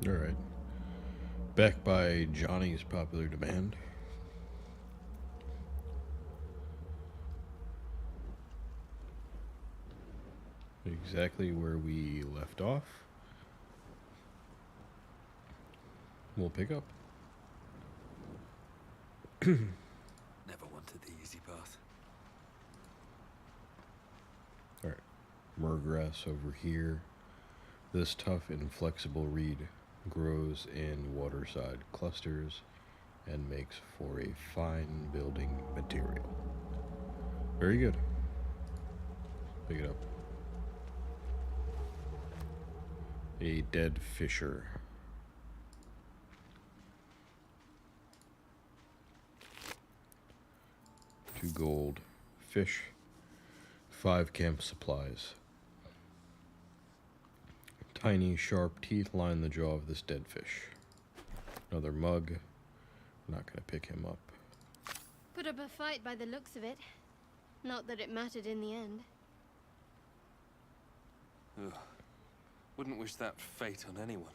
Alright. Back by Johnny's popular demand. Exactly where we left off. We'll pick up. Never wanted the easy path. Alright. Murgrass over here. This tough and flexible reed grows in waterside clusters and makes for a fine building material. Very good. Pick it up. A dead fisher. 2 gold. Fish. 5 camp supplies. Tiny, sharp teeth line the jaw of this dead fish. Another mug. Not gonna pick him up. Put up a fight by the looks of it. Not that it mattered in the end. Ugh. Wouldn't wish that fate on anyone.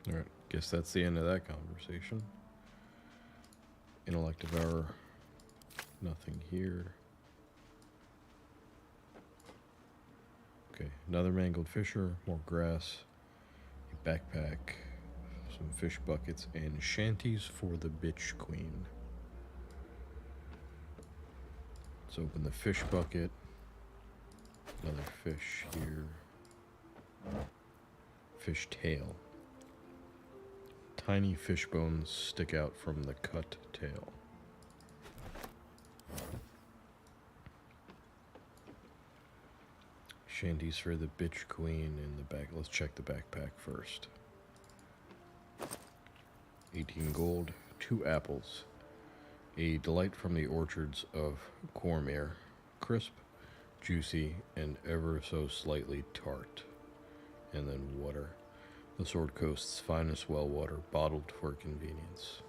Alright, guess that's the end of that conversation. Intellect of error. Nothing here. Okay, another mangled fisher, more grass, a backpack, some fish buckets, and shanties for the bitch queen. Let's open the fish bucket. Another fish here. Fish tail. Tiny fish bones stick out from the cut tail. Shanties for the bitch queen in the back. Let's check the backpack first. 18 gold, 2 apples. A delight from the orchards of Cormyr. Crisp, juicy, and ever so slightly tart. And then water. The Sword Coast's finest well water, bottled for convenience.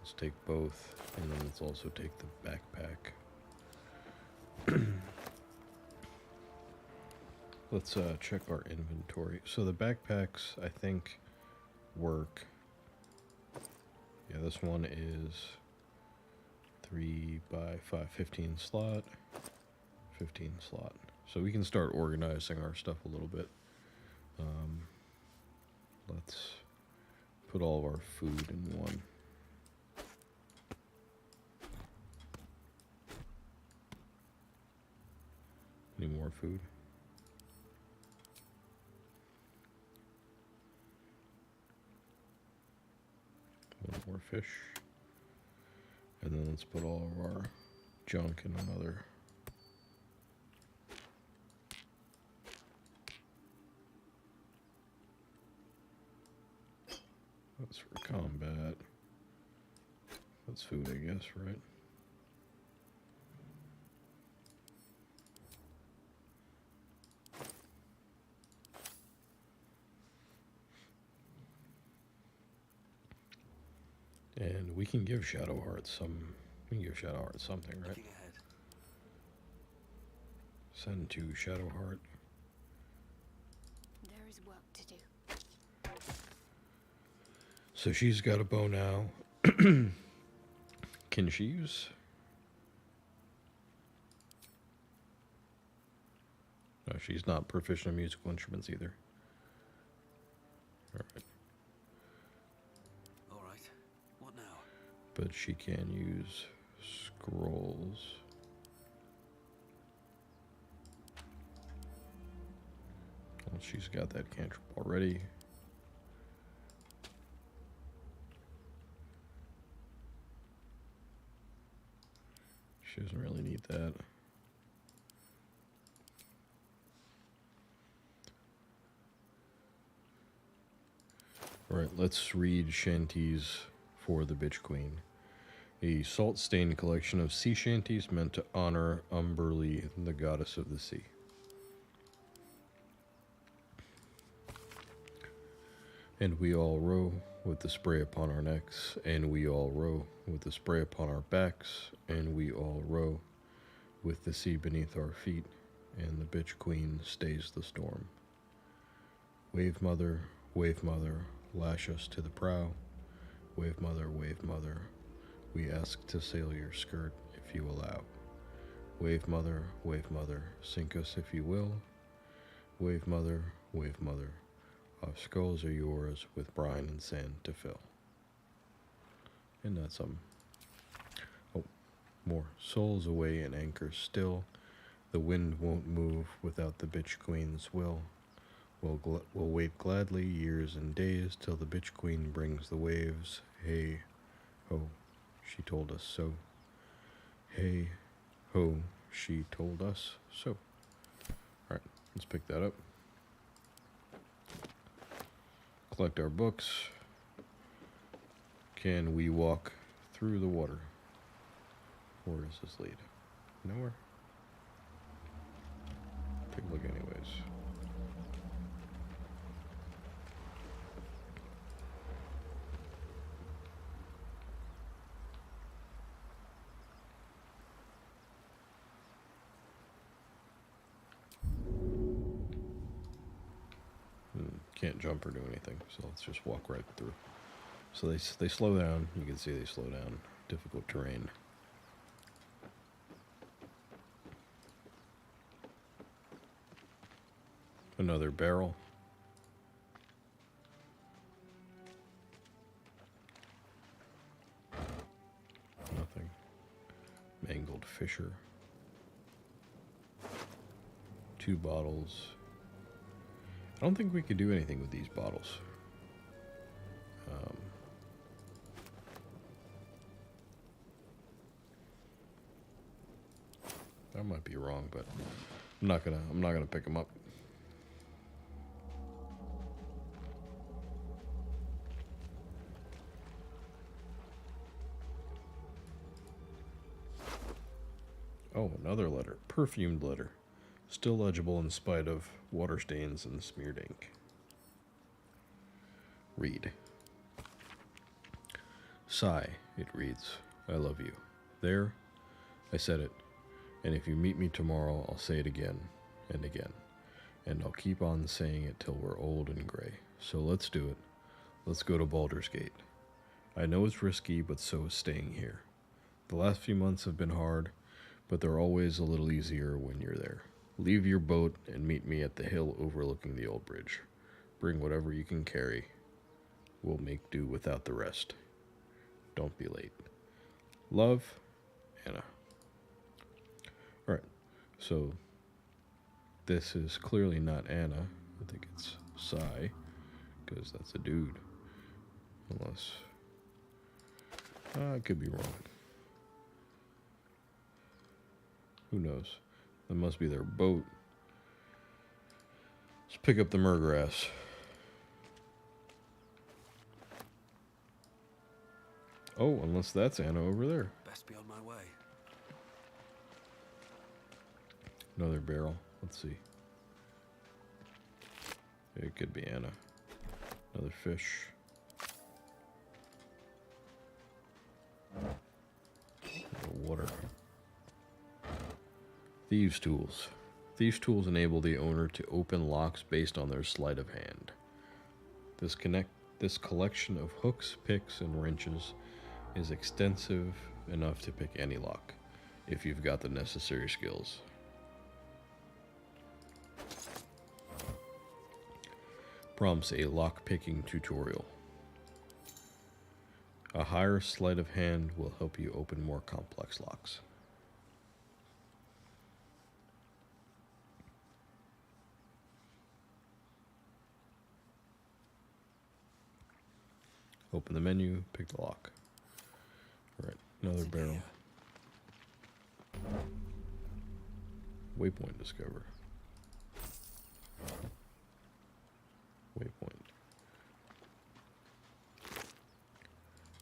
Let's take both, and then let's also take the backpack. Let's check our inventory. So the backpacks, I think, work. Yeah, this one is 3 by 5, 15 slot, 15 slot. So we can start organizing our stuff a little bit. Let's put all of our food in one. Any more food? One more fish. And then let's put all of our junk in another. That's for combat. That's food, I guess, right? And we can give Shadowheart some. We can give Shadowheart something, right? Looking ahead. Send to Shadowheart. There is work to do. So she's got a bow now. Can she use? No, she's not proficient in musical instruments either. Alright. Alright. What now? But she can use scrolls. Well, she's got that cantrip already. She doesn't really need that. Alright, let's read shanties for the bitch queen. A salt-stained collection of sea shanties meant to honor Umberly, the goddess of the sea. And we all row with the spray upon our necks, and we all row with the spray upon our backs, and we all row with the sea beneath our feet, and the bitch queen stays the storm. Wave mother, lash us to the prow. Wave mother, we ask to sail your skirt if you allow. Wave mother, sink us if you will. Wave mother, our skulls are yours with brine and sand to fill. And that's oh, more. Souls away and anchors still. The wind won't move without the bitch queen's will. We'll wait gladly years and days till the bitch queen brings the waves. Hey, ho, she told us so. Hey, ho, she told us so. Alright, let's pick that up. Collect our books. Can we walk through the water? Where does this lead? Nowhere? Take a look anyways. Can't jump or do anything, so let's just walk right through. So they slow down. You can see they slow down. Difficult terrain. Another barrel. Nothing. Mangled fisher. 2 bottles. I don't think we could do anything with these bottles. I might be wrong, but I'm not gonna pick them up. Oh, another letter. Perfumed letter. Still legible in spite of water stains and smeared ink. Read. Sigh, it reads. I love you. There, I said it. And if you meet me tomorrow, I'll say it again and again. And I'll keep on saying it till we're old and gray. So let's do it. Let's go to Baldur's Gate. I know it's risky, but so is staying here. The last few months have been hard, but they're always a little easier when you're there. Leave your boat and meet me at the hill overlooking the old bridge. Bring whatever you can carry. We'll make do without the rest. Don't be late. Love, Anna. Alright, so this is clearly not Anna. I think it's Sai, because that's a dude. Unless... I could be wrong. Who knows? That must be their boat. Let's pick up the murgrass. Oh, unless that's Anna over there. Best be on my way. Another barrel. Let's see. It could be Anna. Another fish. Water. Thieves' tools. Thieves' tools enable the owner to open locks based on their sleight of hand. This collection of hooks, picks, and wrenches is extensive enough to pick any lock, if you've got the necessary skills. Prompts a lock-picking tutorial. A higher sleight of hand will help you open more complex locks. Open the menu, pick the lock. Alright, another barrel. Waypoint discovered. Waypoint.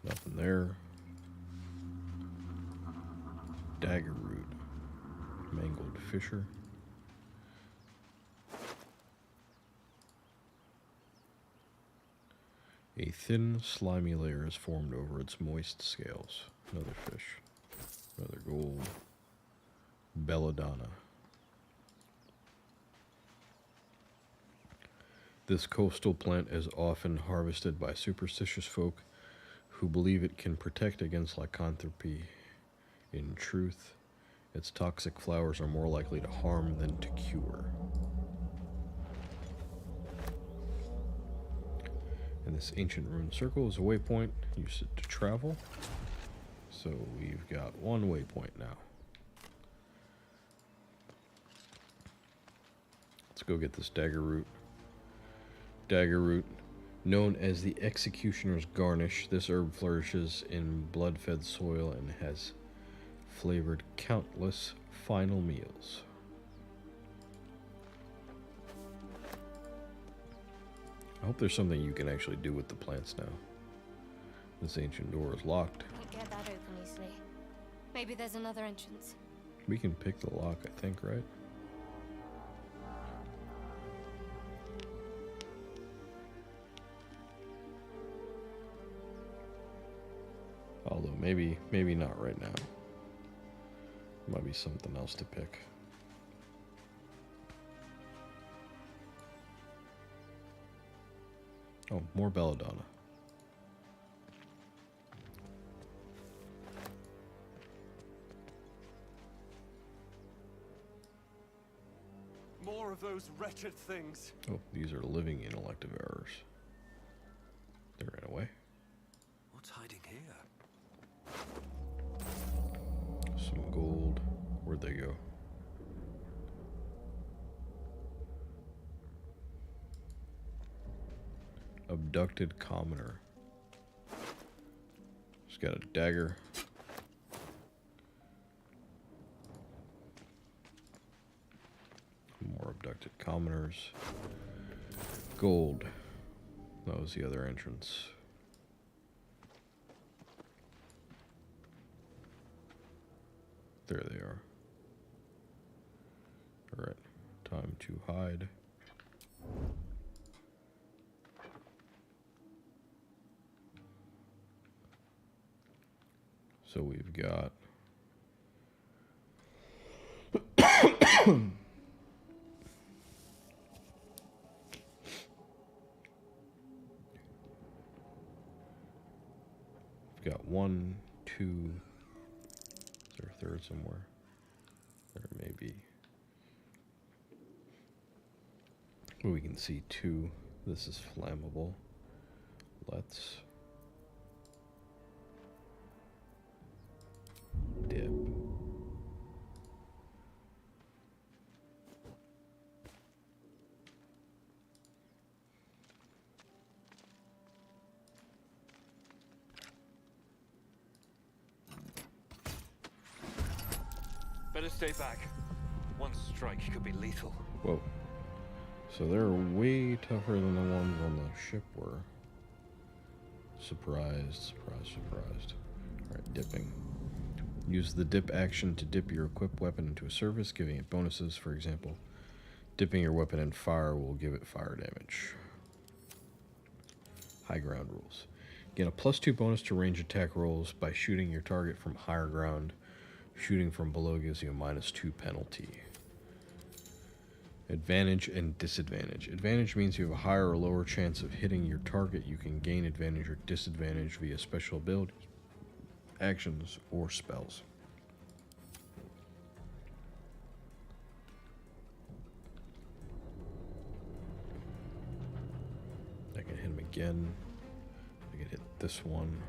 Nothing there. Dagger root. Mangled fisher. A thin, slimy layer is formed over its moist scales. Another fish. Another gold. Belladonna. This coastal plant is often harvested by superstitious folk who believe it can protect against lycanthropy. In truth, its toxic flowers are more likely to harm than to cure. And this ancient rune circle is a waypoint. Use it to travel. So we've got one waypoint now. Let's go get this dagger root. Dagger root, known as the executioner's garnish, this herb flourishes in blood-fed soil and has flavored countless final meals. I hope there's something you can actually do with the plants now. This ancient door is locked. Can't get that open easily. Maybe there's another entrance. We can pick the lock, I think, right? Although maybe not right now. Might be something else to pick. Oh, more belladonna. More of those wretched things. Oh, these are living intellective errors. They ran away. What's hiding here? Some gold. Where'd they go? Abducted commoner. She's got a dagger. More abducted commoners. Gold. That was the other entrance. There they are. Alright, time to hide. So we've got we've got 1, 2. Is there a third somewhere? There may be. Well, we can see 2. This is flammable. Let's dip. Better stay back. One strike could be lethal. Whoa. So they're way tougher than the ones on the ship were. Surprised, surprised, surprised. Alright, dipping. Use the dip action to dip your equipped weapon into a surface, giving it bonuses. For example, dipping your weapon in fire will give it fire damage. High ground rules. Get a +2 bonus to range attack rolls by shooting your target from higher ground. Shooting from below gives you a -2 penalty. Advantage and disadvantage. Advantage means you have a higher or lower chance of hitting your target. You can gain advantage or disadvantage via special abilities, actions, or spells. I can hit him again. I can hit this one.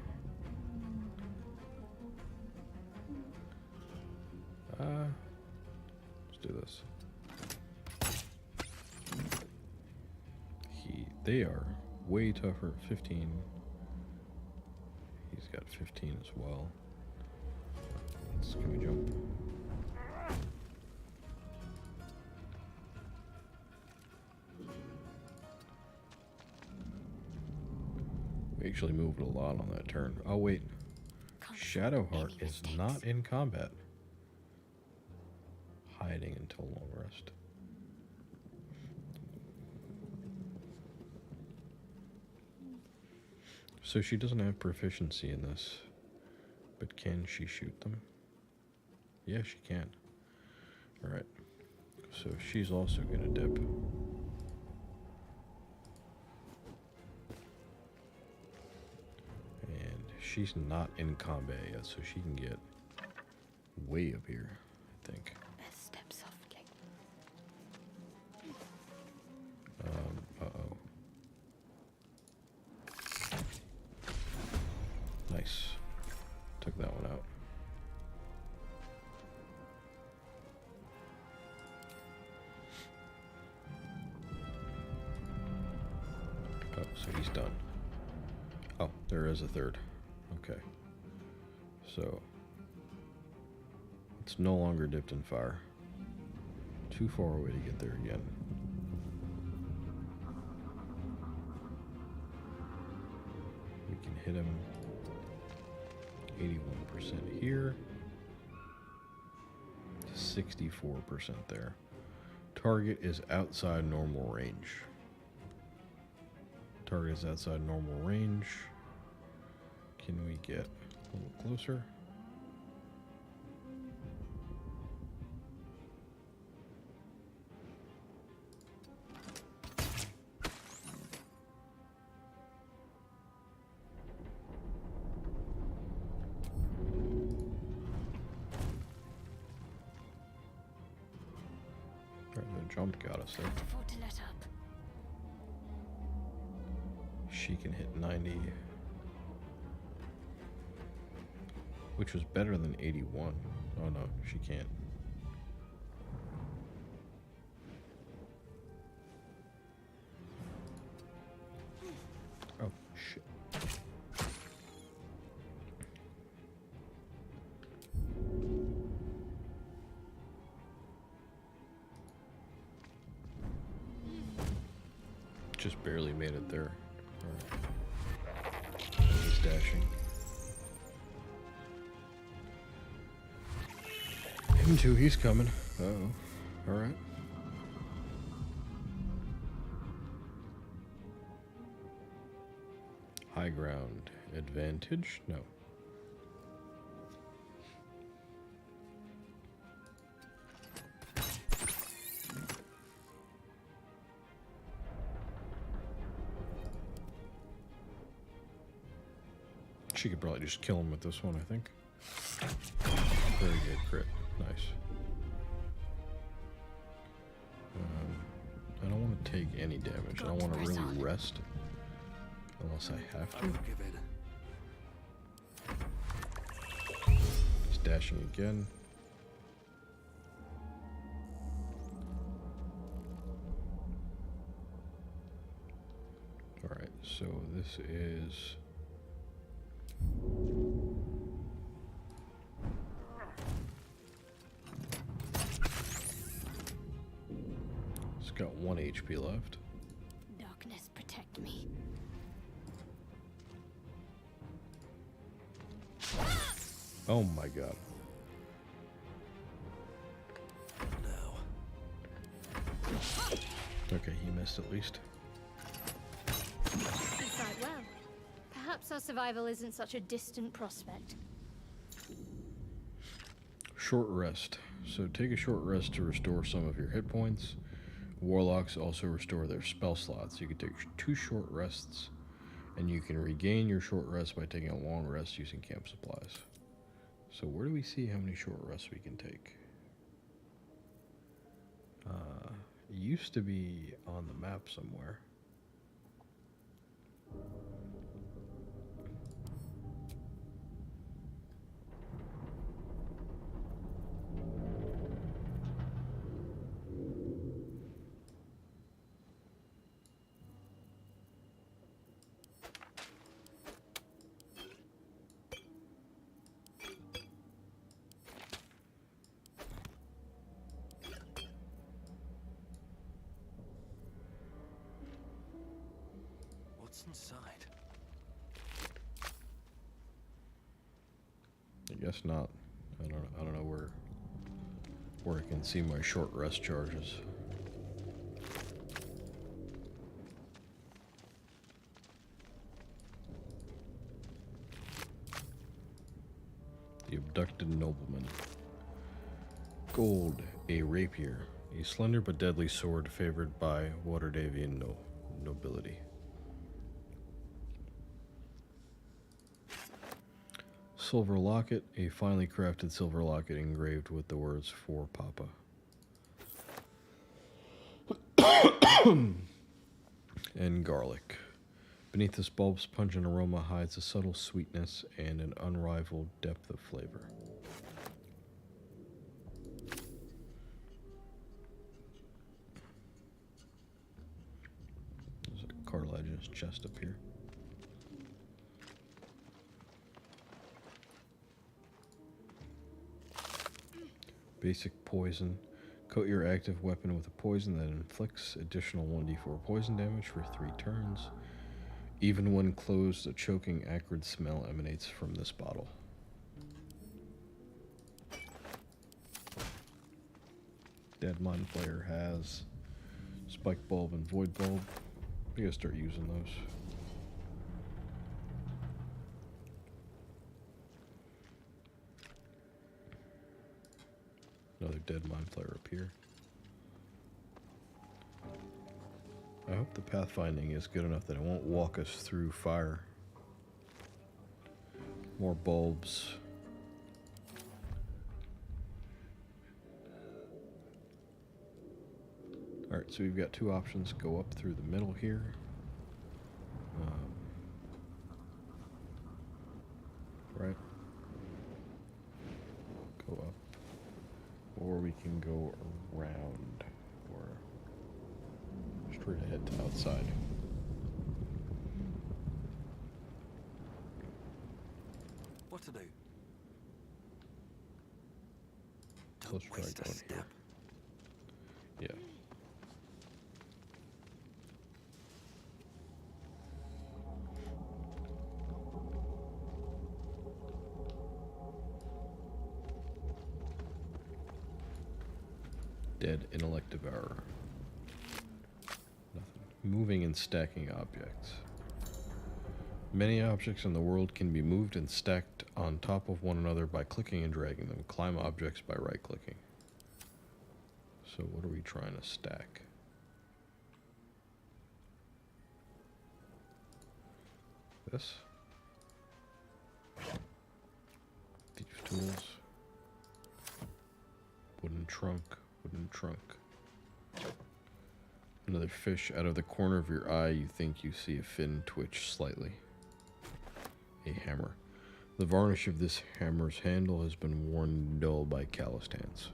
Let's do this. They are way tougher. 15. He's got 15 as well. Can we jump? We actually moved a lot on that turn. Oh wait, Shadowheart is not in combat. Hiding until long rest. So she doesn't have proficiency in this, but can she shoot them? Yeah, she can. Alright, so she's also gonna dip. she's not in combat yet, so she can get way up here, I think. Best step softly. Uh-oh. Nice. Took that one out. Oh, so he's done. Oh, there is a third. Okay. So, it's no longer dipped in fire. Too far away to get there again. We can hit him 81% here. 64% there. Target is outside normal range. Target is outside normal range. Can we get a little closer? The jump got us there. Afford to let up. She can hit 90, which was better than 81. Oh no, she can't. Oh shit. Just barely made it there. He's dashing. Him too, he's coming. Uh-oh. Alright. High ground advantage? No. She could probably just kill him with this one, I think. Very good crit. Nice. I don't want to take any damage. I don't want to really rest. Unless I have to. He's dashing again. Alright, so this is... It's got 1 HP left. Darkness, protect me. Oh my god. No. Okay, he missed at least. You fight well. Perhaps our survival isn't such a distant prospect. Short rest. So take a short rest to restore some of your hit points. Warlocks also restore their spell slots. You can take 2 short rests, and you can regain your short rest by taking a long rest using camp supplies. So where do we see how many short rests we can take? It used to be on the map somewhere. What's inside? I guess not. I don't know where I can see my short rest charges. The abducted nobleman. Gold, a rapier, a slender but deadly sword favored by Waterdavian nobility. Silver locket, a finely crafted silver locket engraved with the words "For Papa." And garlic. Beneath this bulb's pungent aroma hides a subtle sweetness and an unrivaled depth of flavor. There's a cartilaginous chest up here. Basic poison. Coat your active weapon with a poison that inflicts additional 1d4 poison damage for 3 turns. Even when closed, a choking, acrid smell emanates from this bottle. Dead Mind Flayer has Spike Bulb and Void Bulb. You gotta start using those. Another Dead Mind Flayer up here. I hope the pathfinding is good enough that it won't walk us through fire. More bulbs. Alright, so we've got 2 options. Go up through the middle here. Right. Go up. Or we can go around. Or straight ahead to outside. What to do? Let's Don't try waste a going step. here. Yeah. Dead Intellect Devourer. Nothing. Moving and stacking objects. Many objects in the world can be moved and stacked on top of one another by clicking and dragging them. Climb objects by right-clicking. So what are we trying to stack? This? Thieves' tools. Wooden trunk. Wooden trunk. Another fish. Out of the corner of your eye, you think you see a fin twitch slightly. A hammer. The varnish of this hammer's handle has been worn dull by calloused hands.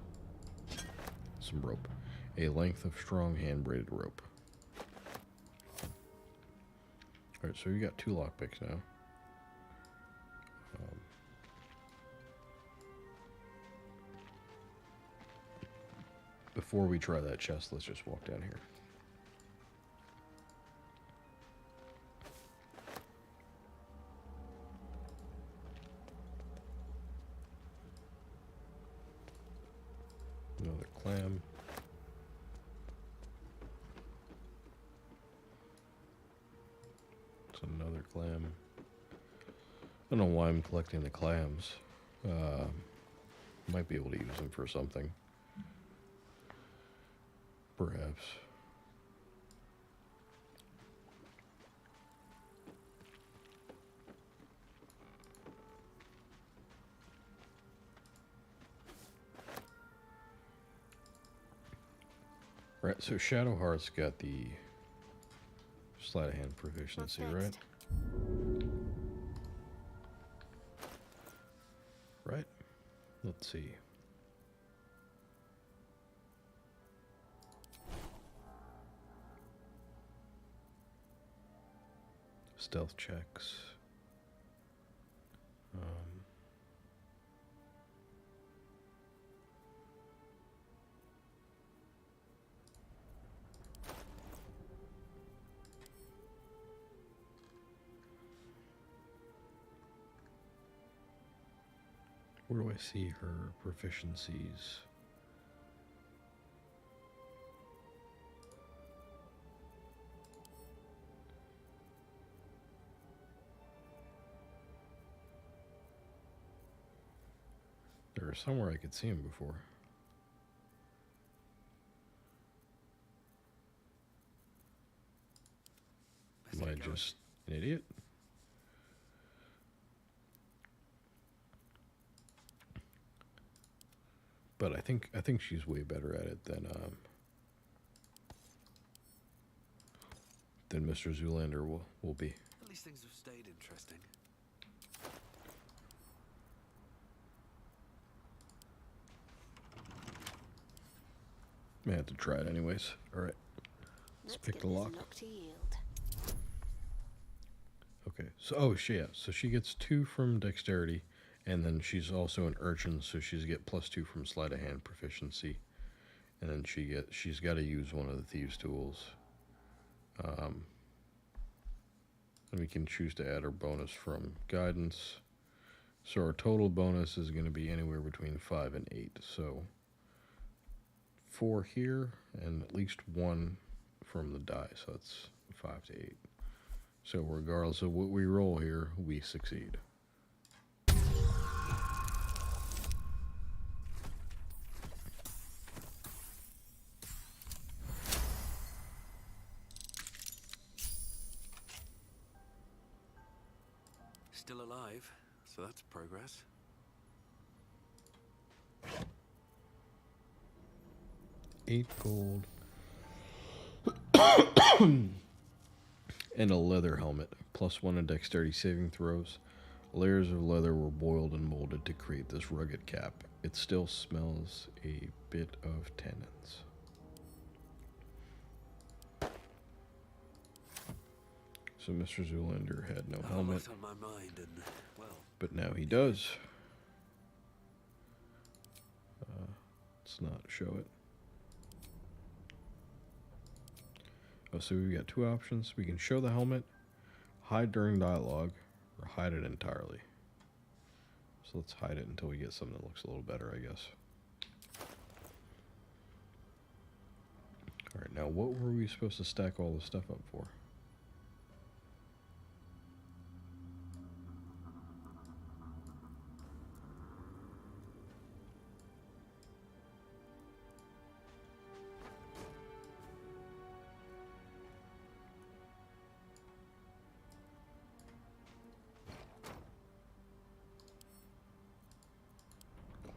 Some rope. A length of strong hand-braided rope. Alright, so we got 2 lockpicks now. Before we try that chest, let's just walk down here. Another clam. It's another clam. I don't know why I'm collecting the clams. Might be able to use them for something. Perhaps. Right, so Shadowheart's got the sleight of hand proficiency, What's right? next? Right? Let's see. Stealth checks. Where do I see her proficiencies? There was somewhere I could see him before. Best Am I get going. just an idiot? But I think she's way better at it than Mr. Zoolander will be. At least things have stayed interesting. I have to try it anyways. All right. Let's pick the lock. To yield. Okay. So yeah. So she gets 2 from dexterity, and then she's also an urchin, so she's get +2 from sleight of hand proficiency, and then she's got to use one of the thieves' tools. And we can choose to add her bonus from guidance. So our total bonus is going to be anywhere between 5 and 8. So 4 here, and at least 1 from the die. So that's 5 to 8. So regardless of what we roll here, we succeed. Still alive, so that's progress. $8 gold. And a leather helmet, +1 in dexterity saving throws. Layers of leather were boiled and molded to create this rugged cap. It still smells a bit of tannins. So Mr. Zoolander had no helmet, On my mind, and well, but now he does. Let's not show it. Oh, so we've got 2 options. We can show the helmet, hide during dialogue, or hide it entirely. So let's hide it until we get something that looks a little better, I guess. Alright, now what were we supposed to stack all this stuff up for?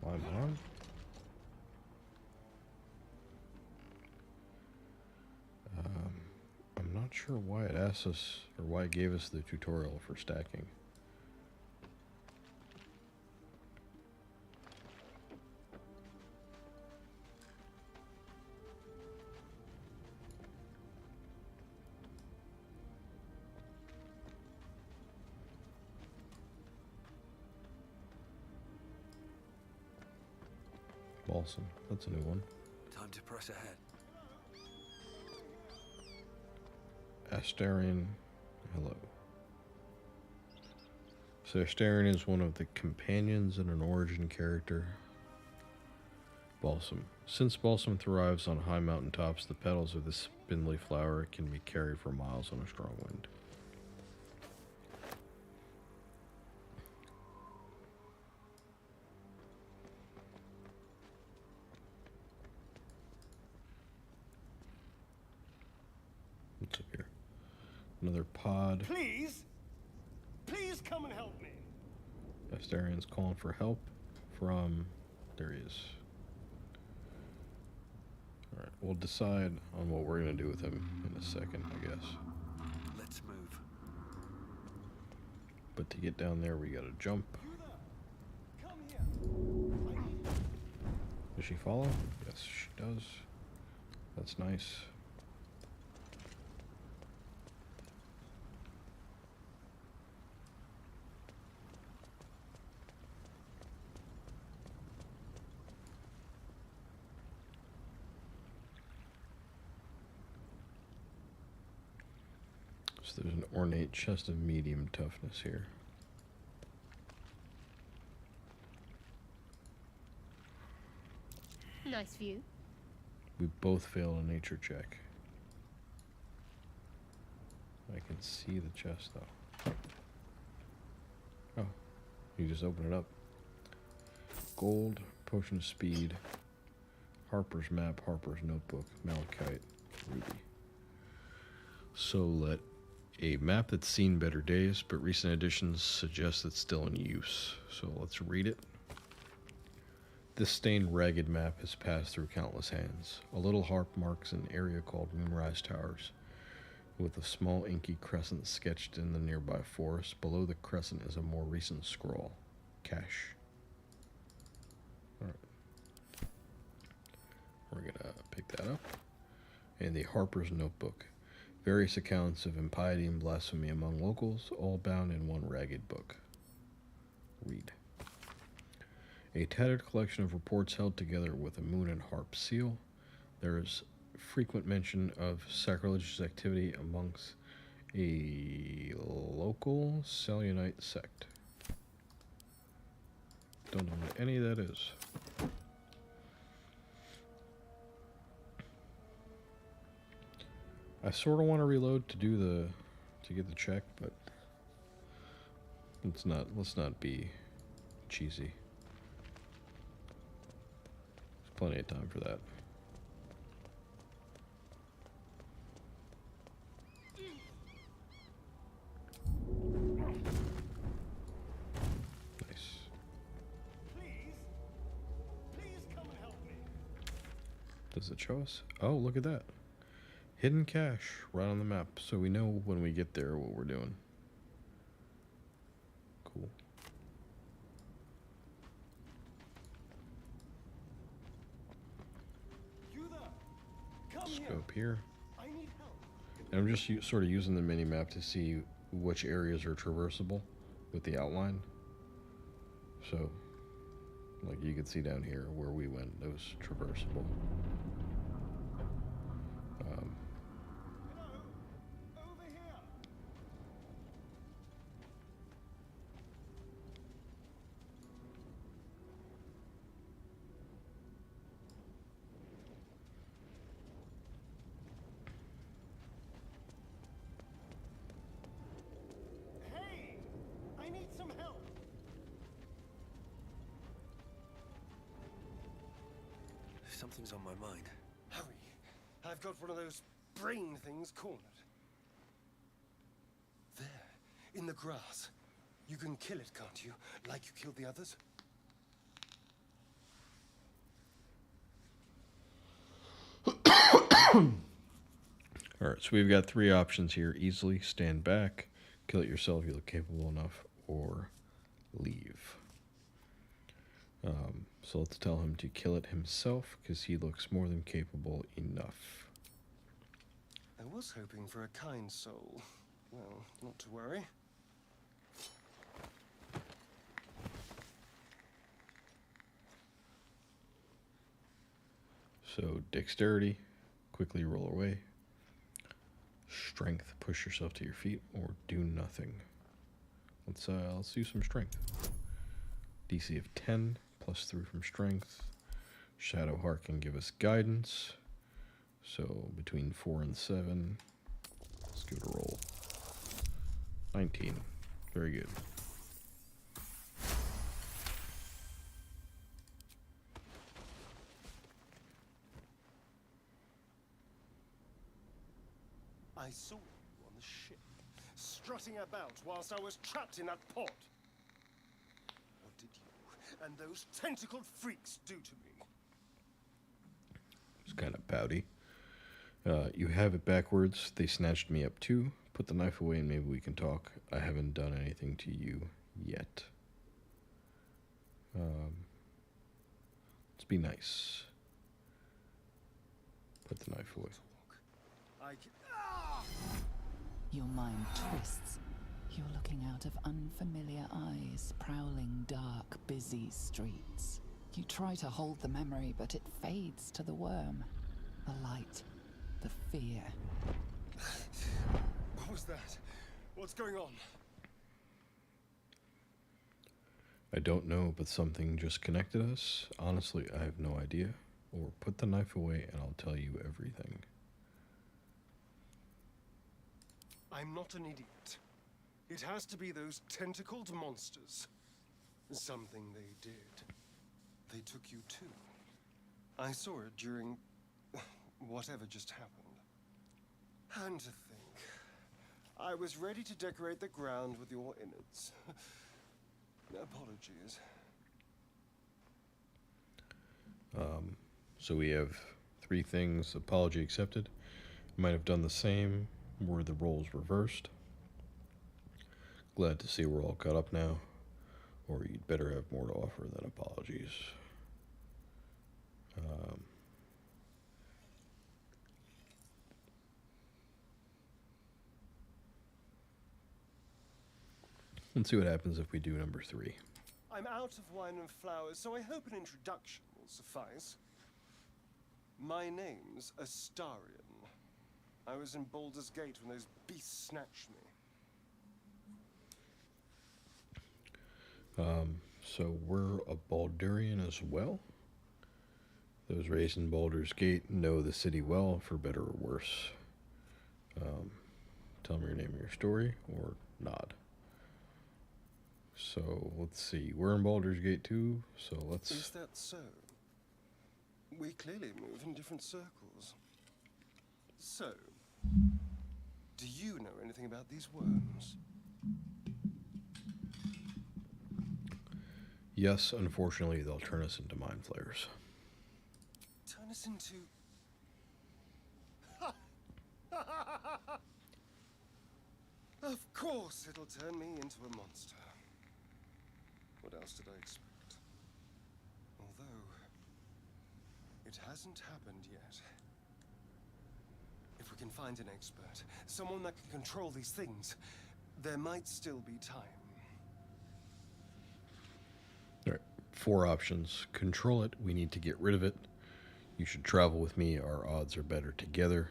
Climb on. I'm not sure why it asked us, or why it gave us the tutorial for stacking. Balsam, that's a new one. time to press ahead. Astarion, hello. So Astarion is one of the companions and an origin character. Balsam. Since balsam thrives on high mountaintops, the petals of this spindly flower can be carried for miles on a strong wind. What's up here? Another pod. Please come and help me. Astarion's calling for help from... There he is. Alright, we'll decide on what we're going to do with him in a second, I guess. Let's move. But to get down there, we got to jump. Come here. Does she follow? Yes, she does. That's nice. So there's an ornate chest of medium toughness here. Nice view. We both failed a nature check. I can see the chest though. Oh, you just open it up. Gold, potion of speed, Harper's map, Harper's notebook, malachite, ruby. So a map that's seen better days, but recent editions suggest it's still in use. So let's read it. This stained, ragged map has passed through countless hands. A little harp marks an area called Moonrise Towers, with a small inky crescent sketched in the nearby forest. Below the crescent is a more recent scroll. Cache. Alright. We're gonna pick that up. And the Harper's Notebook. Various accounts of impiety and blasphemy among locals, all bound in one ragged book. Read. A tattered collection of reports held together with a moon and harp seal. There is frequent mention of sacrilegious activity amongst a local Selionite sect. Don't know what any of that is. I sort of want to reload to get the check, but let's not be cheesy. There's plenty of time for that. Nice. Please come and help me. Does it show us? Oh, look at that. Hidden cache right on the map, so we know when we get there what we're doing. Cool. You there? Come Let's here. go up here. I need help. And I'm just sort of using the mini map to see which areas are traversable with the outline. So, like you can see down here where we went, it was traversable. Hello? Over here. Hey! I need some help. Something's on my mind. Hurry. I've got one of those brain things cornered. There, in the grass. You can kill it, can't you? Like you killed the others? Alright, so we've got three options here. Easily, stand back, kill it yourself if you look capable enough, or leave. So let's tell him to kill it himself, because he looks more than capable enough. I was hoping for a kind soul. Well, not to worry. So, dexterity, quickly roll away. Strength, push yourself to your feet, or do nothing. Let's do some strength. DC of 10, plus 3 from strength. Shadow Heart can give us guidance. So, between 4 and 7. Let's give it a roll. 19. Very good. I saw you on the ship, strutting about whilst I was trapped in that port. What did you and those tentacled freaks do to me? It's kind of pouty. You have it backwards. They snatched me up too. Put the knife away and maybe we can talk. I haven't done anything to you yet. Let's be nice. Put the knife away. Your mind twists. You're looking out of unfamiliar eyes, prowling dark, busy streets. You try to hold the memory, but it fades to the worm. The light, the fear. What was that? What's going on? I don't know, but something just connected us. Honestly, I have no idea. Or put the knife away and I'll tell you everything. I'm not an idiot. It has to be those tentacled monsters. Something they did. They took you too. I saw it during whatever just happened. And to think, I was ready to decorate the ground with your innards. Apologies. So we have 3 things. Apology accepted. Might have done the same were the roles reversed. Glad to see we're all caught up now. Or you'd better have more to offer than apologies. Let's see what happens if we do number 3. I'm out of wine and flowers, so I hope an introduction will suffice. My name's Astarion. I was in Baldur's Gate when those beasts snatched me. So we're a Baldurian as well. Those raised in Baldur's Gate know the city well, for better or worse. Tell me your name and your story, or nod. So, let's see. We're in Baldur's Gate too, so let's... Is that so? We clearly move in different circles. So, do you know anything about these worms? Yes, unfortunately, they'll turn us into mind flayers. Turn us into... Of course it'll turn me into a monster. What else did I expect? Although, it hasn't happened yet. If we can find an expert, someone that can control these things, there might still be time. Alright, 4 options. Control it, we need to get rid of it. You should travel with me, our odds are better together.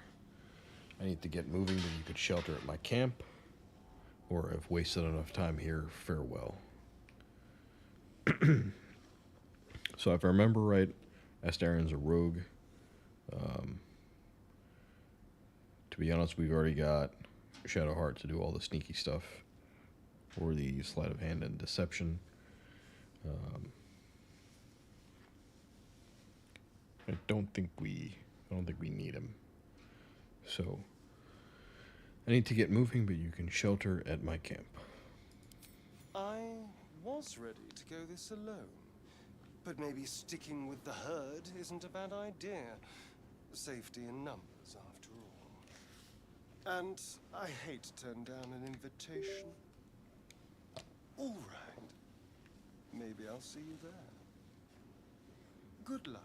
I need to get moving, but you could shelter at my camp. Or I've wasted enough time here, farewell. So if I remember right, Astarion's a rogue. To be honest, we've already got Shadowheart to do all the sneaky stuff, or the sleight of hand and deception. I don't think we need him. So I need to get moving, but you can shelter at my camp. I was ready to go this alone. But maybe sticking with the herd isn't a bad idea. Safety in numbers, after all. And I hate to turn down an invitation. All right. Maybe I'll see you there. Good luck.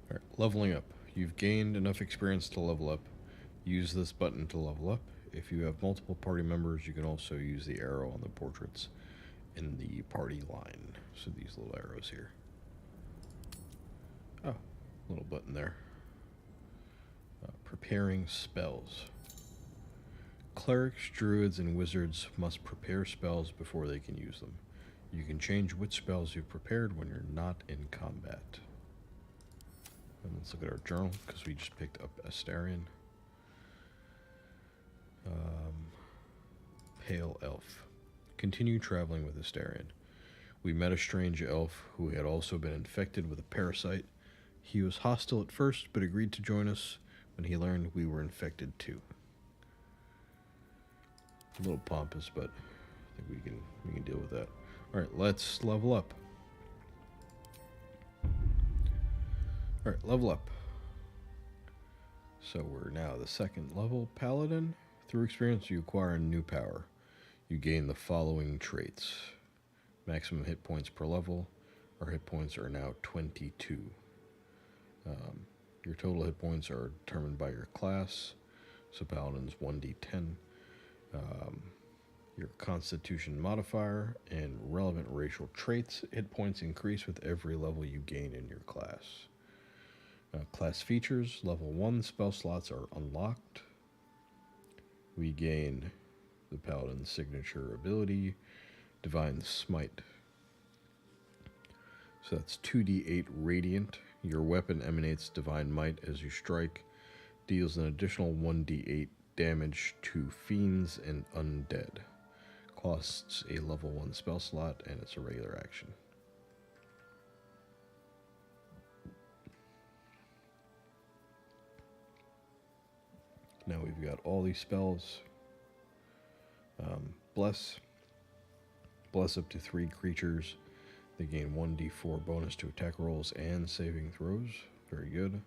Alright, leveling up. You've gained enough experience to level up. Use this button to level up. If you have multiple party members, you can also use the arrow on the portraits in the party line. So these little arrows here. Oh, little button there. Preparing spells. Clerics, druids, and wizards must prepare spells before they can use them. You can change which spells you've prepared when you're not in combat. And let's look at our journal, because we just picked up Astarion. Pale Elf. Continue traveling with Astarion. We met a strange elf who had also been infected with a parasite. He was hostile at first, but agreed to join us when he learned we were infected too. A little pompous, but I think we can deal with that. Alright, let's level up. Alright, level up. So we're now the 2nd level Paladin. Through experience, you acquire a new power. You gain the following traits. Maximum hit points per level. Our hit points are now 22. Your total hit points are determined by your class. So Paladin's 1d10. Your constitution modifier and relevant racial traits. Hit points increase with every level you gain in your class. Class features. Level 1 spell slots are unlocked. We gain the Paladin's signature ability, Divine Smite. So that's 2d8 radiant. Your weapon emanates divine might as you strike, deals an additional 1d8 damage to fiends and undead. Costs a level 1 spell slot, and it's a regular action. Now we've got all these spells. Bless up to 3 creatures. They gain 1d4 bonus to attack rolls and saving throws. Very good.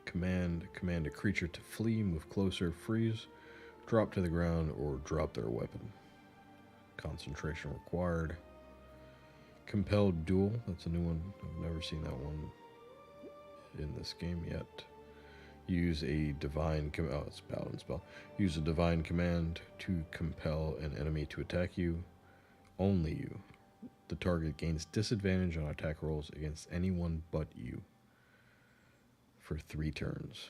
Command a creature to flee, move closer, freeze, drop to the ground, or drop their weapon. Concentration required. Compelled Duel. That's a new one. I've never seen that one in this game yet. Use a divine oh, it's a Paladin spell. Use a divine command to compel an enemy to attack you. Only you. The target gains disadvantage on attack rolls against anyone but you for 3 turns.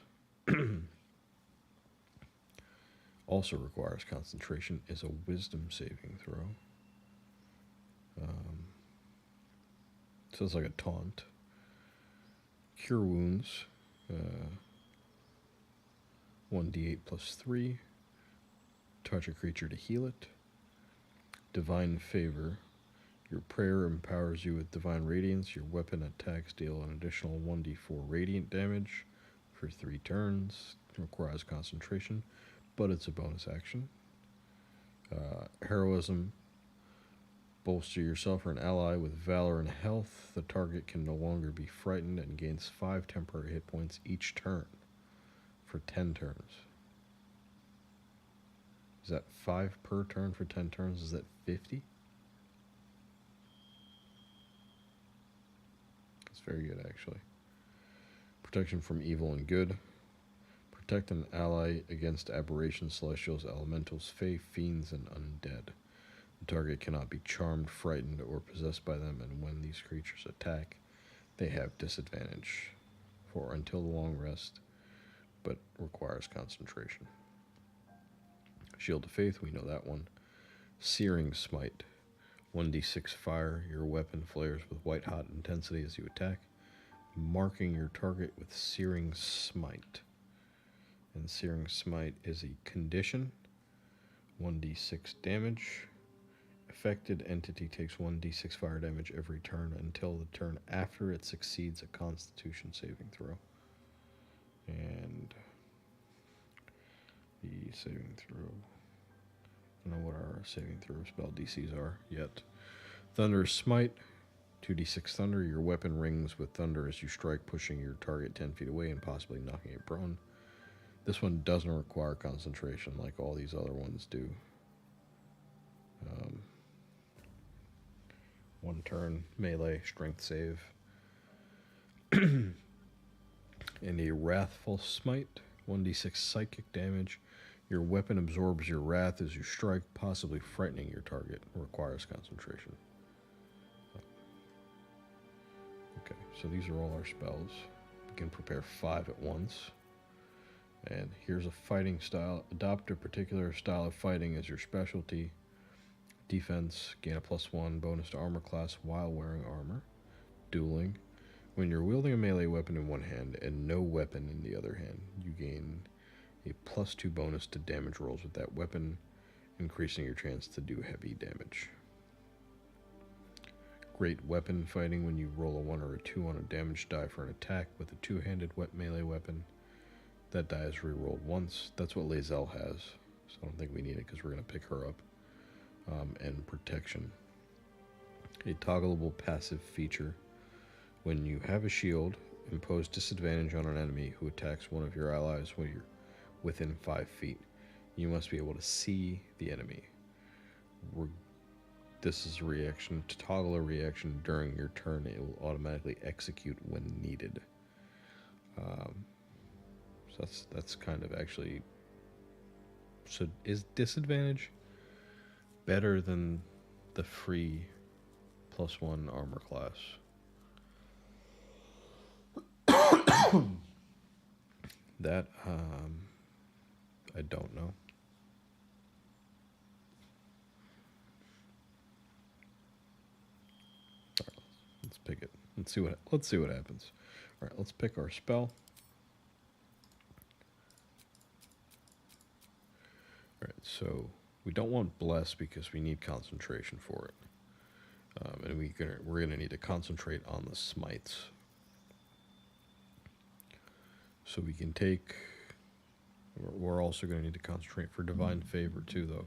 Also requires concentration is a wisdom saving throw. So it's like a taunt. Cure wounds. 1d8 plus 3. Touch a creature to heal it. Divine favor. Your prayer empowers you with divine radiance. Your weapon attacks deal an additional 1d4 radiant damage for 3 turns. It requires concentration, but it's a bonus action. Heroism. Bolster yourself or an ally with valor and health. The target can no longer be frightened and gains 5 temporary hit points each turn for 10 turns. Is that 5 per turn for 10 turns? Is that 50? That's very good, actually. Protection from evil and good. Protect an ally against aberrations, celestials, elementals, fae, fiends, and undead. The target cannot be charmed, frightened, or possessed by them, and when these creatures attack, they have disadvantage for until the long rest, but requires concentration. Shield of Faith, we know that one. Searing Smite. 1d6 fire. Your weapon flares with white-hot intensity as you attack, marking your target with Searing Smite. And Searing Smite is a condition. 1d6 damage. Affected entity takes 1d6 fire damage every turn until the turn after it succeeds a Constitution saving throw. And the saving throw. I don't know what our saving throw spell DCs are yet. Thunderous Smite. 2d6 thunder. Your weapon rings with thunder as you strike, pushing your target 10 feet away and possibly knocking it prone. This one doesn't require concentration like all these other ones do. 1 turn, melee, strength save. And a Wrathful Smite, 1d6 psychic damage. Your weapon absorbs your wrath as you strike, possibly frightening your target. Requires concentration. Okay, so these are all our spells. We can prepare 5 at once. And here's a fighting style. Adopt a particular style of fighting as your specialty. Defense, gain a +1 bonus to armor class while wearing armor. Dueling. When you're wielding a melee weapon in one hand and no weapon in the other hand, you gain a +2 bonus to damage rolls with that weapon, increasing your chance to do heavy damage. Great weapon fighting. When you roll a 1 or a 2 on a damage die for an attack with a 2-handed melee weapon, that die is re-rolled once. That's what Lae'zel has, so I don't think we need it because we're going to pick her up. And protection. A toggleable passive feature. When you have a shield, impose disadvantage on an enemy who attacks one of your allies when you're within 5 feet. You must be able to see the enemy. This is a reaction. To toggle a reaction during your turn, it will automatically execute when needed. So that's kind of actually... So is disadvantage better than the free +1 armor class? That, I don't know. All right, let's pick it. Let's see what happens. All right, let's pick our spell. All right, so we don't want Bless because we need concentration for it. And we're gonna need to concentrate on the smites. So we can take... We're also going to need to concentrate for Divine Favor too, though.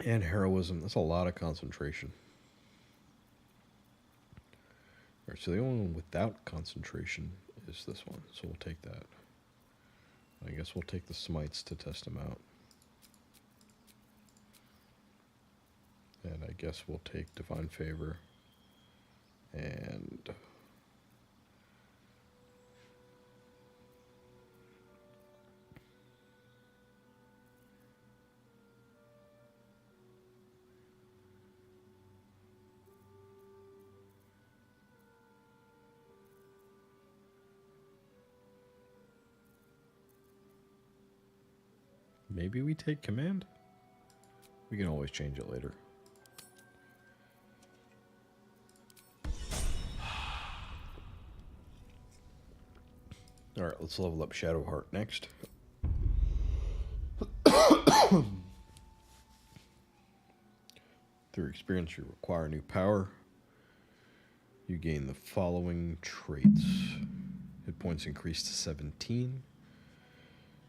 And heroism. That's a lot of concentration. Alright, so the only one without concentration is this one. So we'll take that. I guess we'll take the smites to test them out. And I guess we'll take Divine Favor. And maybe we take Command? We can always change it later. Alright, let's level up Shadowheart next. Through experience, you acquire new power. You gain the following traits. Hit points increased to 17.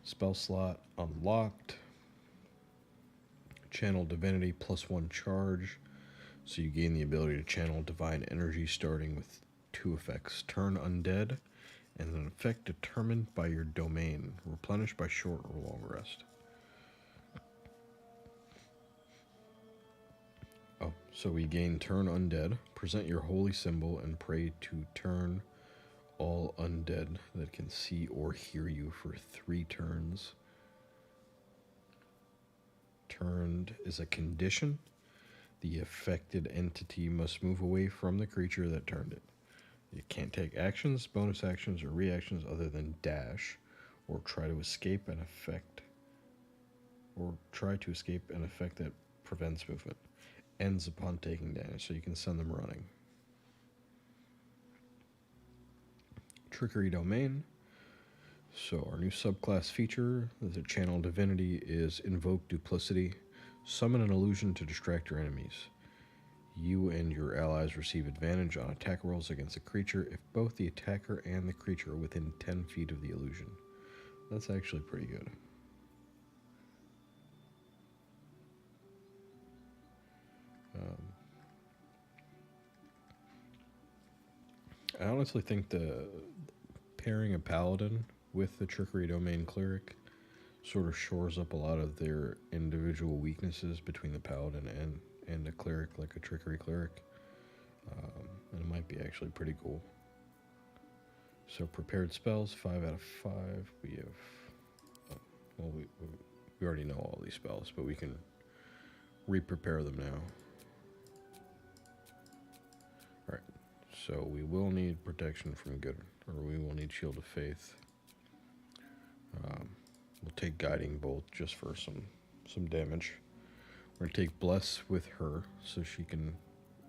Spell slot unlocked. Channel Divinity +1 charge. So you gain the ability to channel divine energy starting with 2 effects. Turn Undead and an effect determined by your domain. Replenished by short or long rest. Oh, so we gain Turn Undead. Present your holy symbol and pray to turn all undead that can see or hear you for 3 turns. Turned is a condition. The affected entity must move away from the creature that turned it. It can't take actions, bonus actions, or reactions other than dash, or try to escape an effect, that prevents movement. Ends upon taking damage, so you can send them running. Trickery Domain. So our new subclass feature, the Channel Divinity, is Invoke Duplicity. Summon an illusion to distract your enemies. You and your allies receive advantage on attack rolls against a creature if both the attacker and the creature are within 10 feet of the illusion. That's actually pretty good. I honestly think the pairing a Paladin with the Trickery Domain Cleric sort of shores up a lot of their individual weaknesses between the Paladin and a Cleric, like a Trickery Cleric. And it might be actually pretty cool. So prepared spells, 5 out of 5. We have, we already know all these spells, but we can re-prepare them now. Alright, so we will need Protection from Good, or we will need Shield of Faith. We'll take Guiding Bolt just for some damage. We're going to take Bless with her, so she can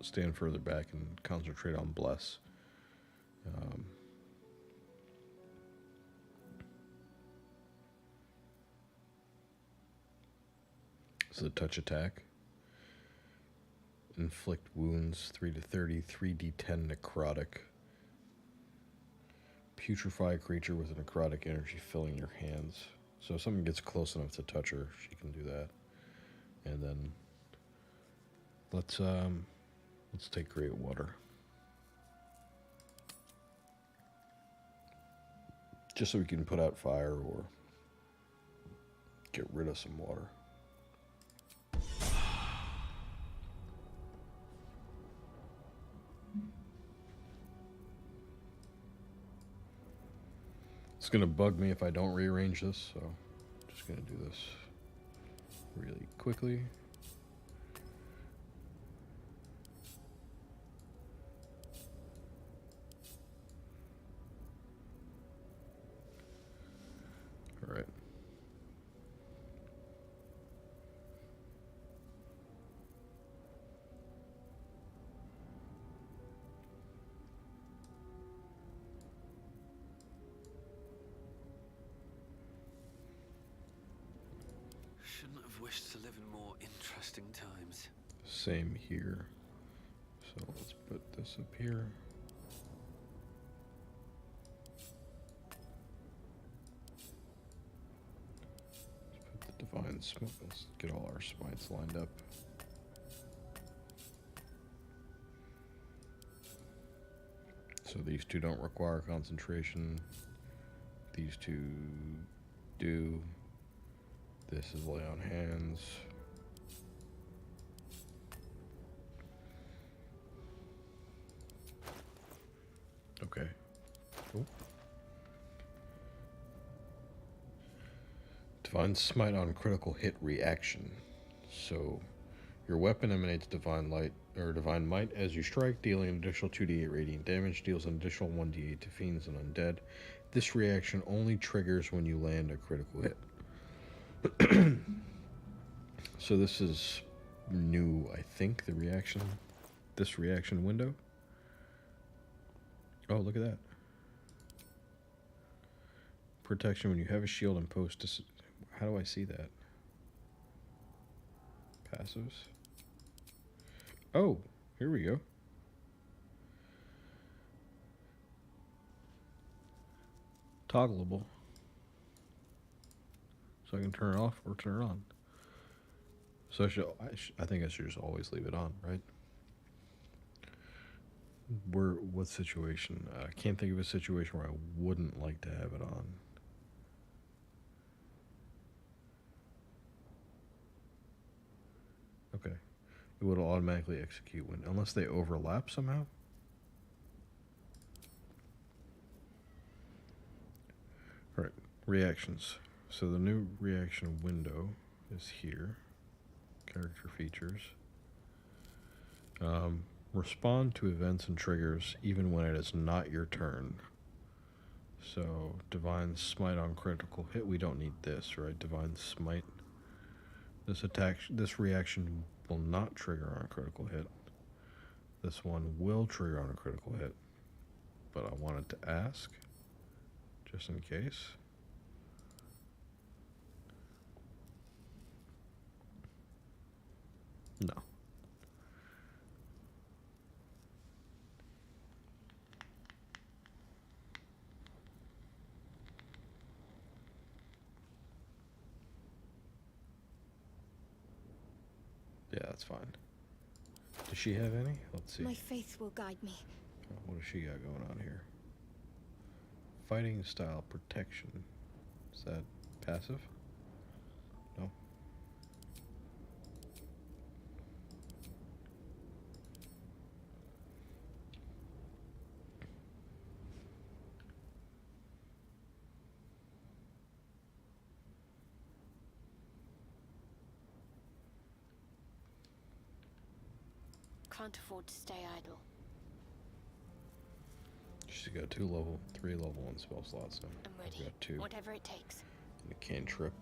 stand further back and concentrate on Bless. This is a touch attack. Inflict wounds 3 to 30, 3d10 necrotic. Putrefy a creature with a necrotic energy filling your hands. So if someone gets close enough to touch her, she can do that. And then let's take Great Water. Just so we can put out fire or get rid of some water. It's gonna bug me if I don't rearrange this, so I'm just gonna do this really quickly. All right. Shouldn't have wished to live in more interesting times. Same here. So let's put this up here. Let's put the divine smoke. Let's get all our smites lined up. So these two don't require concentration. These two do. This is lay on hands. Okay. Cool. Divine Smite on critical hit reaction. So your weapon emanates divine light or divine might as you strike, dealing an additional 2d8 radiant damage, deals an additional 1d8 to fiends and undead. This reaction only triggers when you land a critical hit. So this is new, I think, this reaction window. Oh, look at that. Protection when you have a shield and post. How do I see that? Passives. Oh, here we go. Toggleable. So I can turn it off or turn it on. So I think I should just always leave it on, right? What situation? I can't think of a situation where I wouldn't like to have it on. Okay. It would automatically execute unless they overlap somehow. Alright, reactions. So the new reaction window is here. Character features. Respond to events and triggers even when it is not your turn. So Divine Smite on critical hit. We don't need this, right? Divine Smite. This reaction will not trigger on a critical hit. This one will trigger on a critical hit. But I wanted to ask, just in case. No. Yeah, that's fine. Does she have any? Let's see. My faith will guide me. Oh, what does she got going on here? Fighting style protection. Is that passive? No. Can't afford to stay idle. She's got 3 level 1 spell slots now. I'm ready. I've got 2. Whatever it takes. And a cantrip.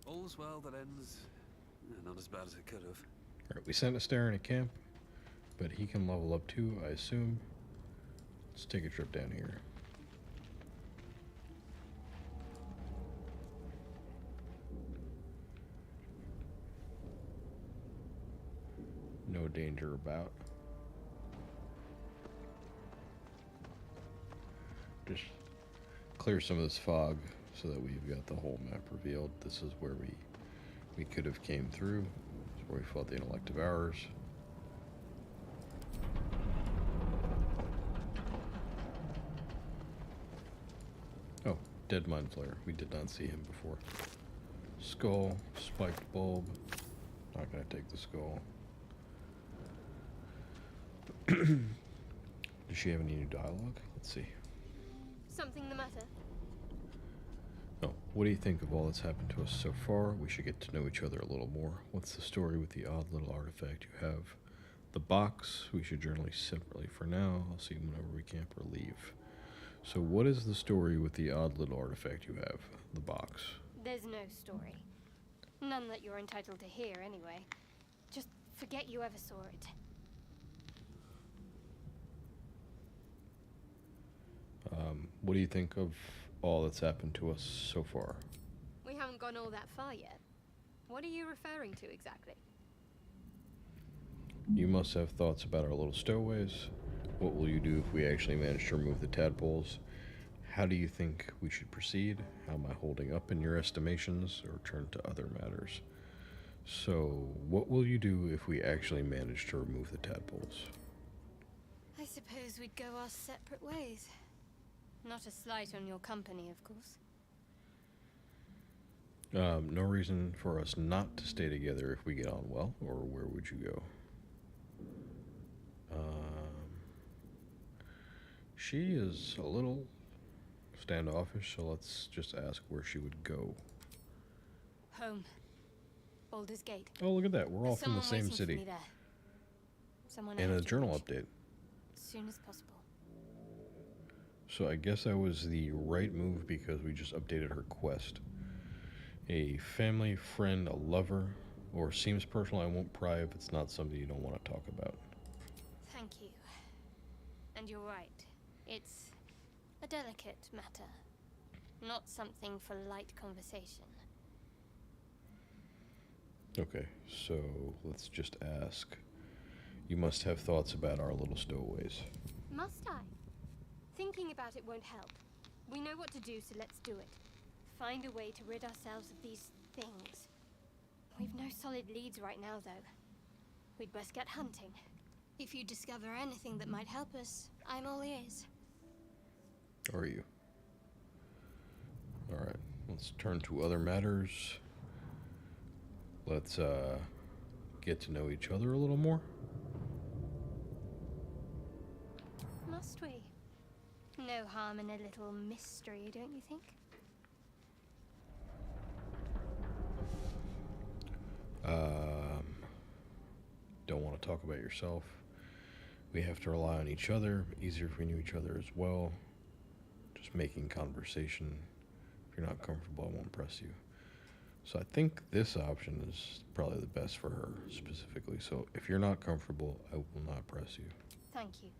All's well that ends not as bad as it could have. Alright, we sent a stare in a camp, but he can level up too, I assume. Let's take a trip down here. No danger about. Just clear some of this fog so that we've got the whole map revealed. This is where we could have came through. This is where we fought the intellect devourers. Oh, dead mind flayer. We did not see him before. Skull, spiked bulb. Not gonna take the skull. Does she have any new dialogue? Let's see. Something the matter? Oh, what do you think of all that's happened to us so far? We should get to know each other a little more. What's the story with the odd little artifact you have? The box, we should journal separately for now. I'll see you whenever we camp or leave. So what is the story with the odd little artifact you have? The box. There's no story. None that you're entitled to hear, anyway. Just forget you ever saw it. What do you think of all that's happened to us so far? We haven't gone all that far yet. What are you referring to exactly? You must have thoughts about our little stowaways. What will you do if we actually manage to remove the tadpoles? How do you think we should proceed? How am I holding up in your estimations, or turn to other matters? So, what will you do if we actually manage to remove the tadpoles? I suppose we'd go our separate ways. Not a slight on your company, of course. No reason for us not to stay together if we get on well, or where would you go? She is a little standoffish, so let's just ask where she would go. Home. Baldur's Gate. Oh, look at that. We're all There's from the someone same waiting for city. me there. Someone I And have a to journal reach update. as soon as possible. So I guess that was the right move because we just updated her quest. A family, friend, a lover, or seems personal. I won't pry if it's not something you don't want to talk about. Thank you. And you're right. It's a delicate matter. Not something for light conversation. Okay, so let's just ask. You must have thoughts about our little stowaways. Must I? Thinking about it won't help. We know what to do, so let's do it. Find a way to rid ourselves of these things. We've no solid leads right now, though. We'd best get hunting. If you discover anything that might help us, I'm all ears. Are you? Alright, let's turn to other matters. Let's get to know each other a little more. Must we? No harm in a little mystery, don't you think? Don't want to talk about yourself. We have to rely on each other. Easier if we knew each other as well. Just making conversation. If you're not comfortable, I won't press you. So I think this option is probably the best for her specifically. So if you're not comfortable, I will not press you. Thank you.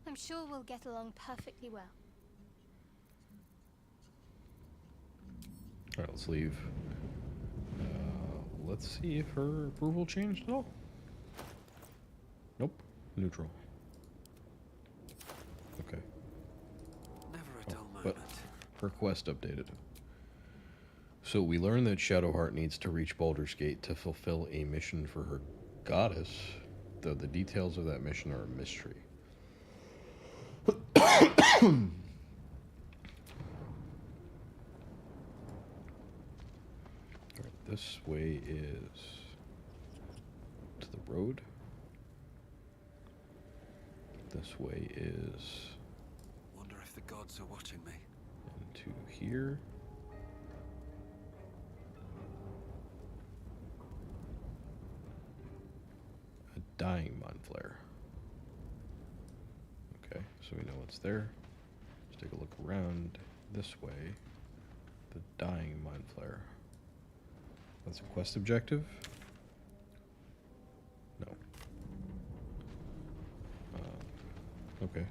I'm sure we'll get along perfectly well. Alright, let's leave. Let's see if her approval changed at all. Nope. Neutral. Okay. Never a dull But moment. her quest updated. So we learned that Shadowheart needs to reach Baldur's Gate to fulfill a mission for her goddess, though the details of that mission are a mystery. Alright, this way is to the road. This way is Wonder if the gods are watching me. into here. A dying mind flare. Okay, so we know what's there. Let's take a look around this way. The dying mind flare. That's a quest objective? No. Okay.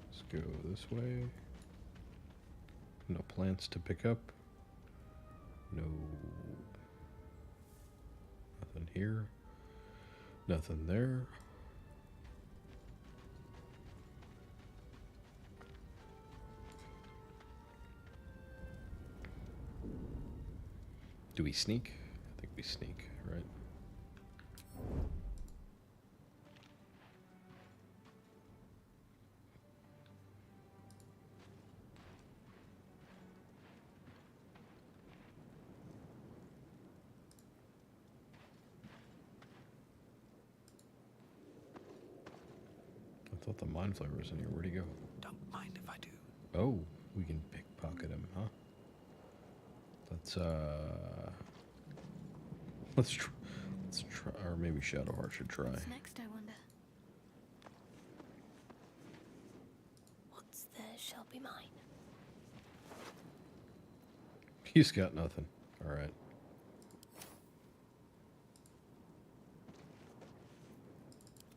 Let's go this way. No plants to pick up. No. Nothing here. Nothing there. Do we sneak? I think we sneak, right? I thought the mind flayer was in here. Where'd he go? Don't mind if I do. Oh, we can pickpocket him, huh? Let's try, or maybe Shadowheart should try. What's next, I wonder? What's theirs shall be mine. He's got nothing. All right.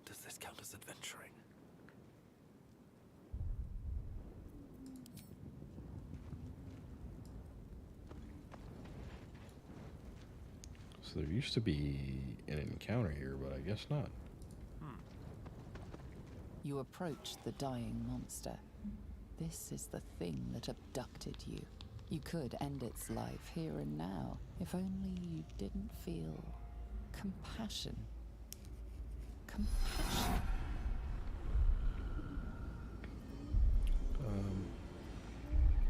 Does this count as adventuring? So So there used to be an encounter here, but I guess not. You approach the dying monster. This is the thing that abducted you. You could end its life here and now, if only you didn't feel compassion. Compassion.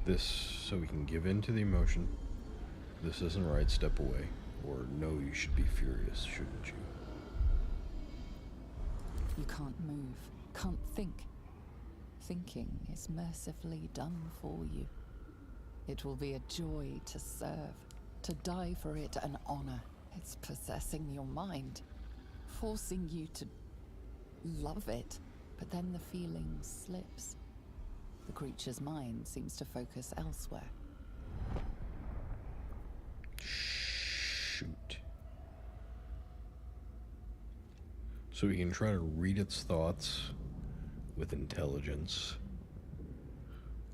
This, so we can give in to the emotion. This isn't right, step away. Or no, you should be furious, shouldn't you? You can't move, can't think. Thinking is mercifully done for you. It will be a joy to serve, to die for it an honor. It's possessing your mind, forcing you to love it, but then the feeling slips. The creature's mind seems to focus elsewhere. Shoot. So we can try to read its thoughts with intelligence,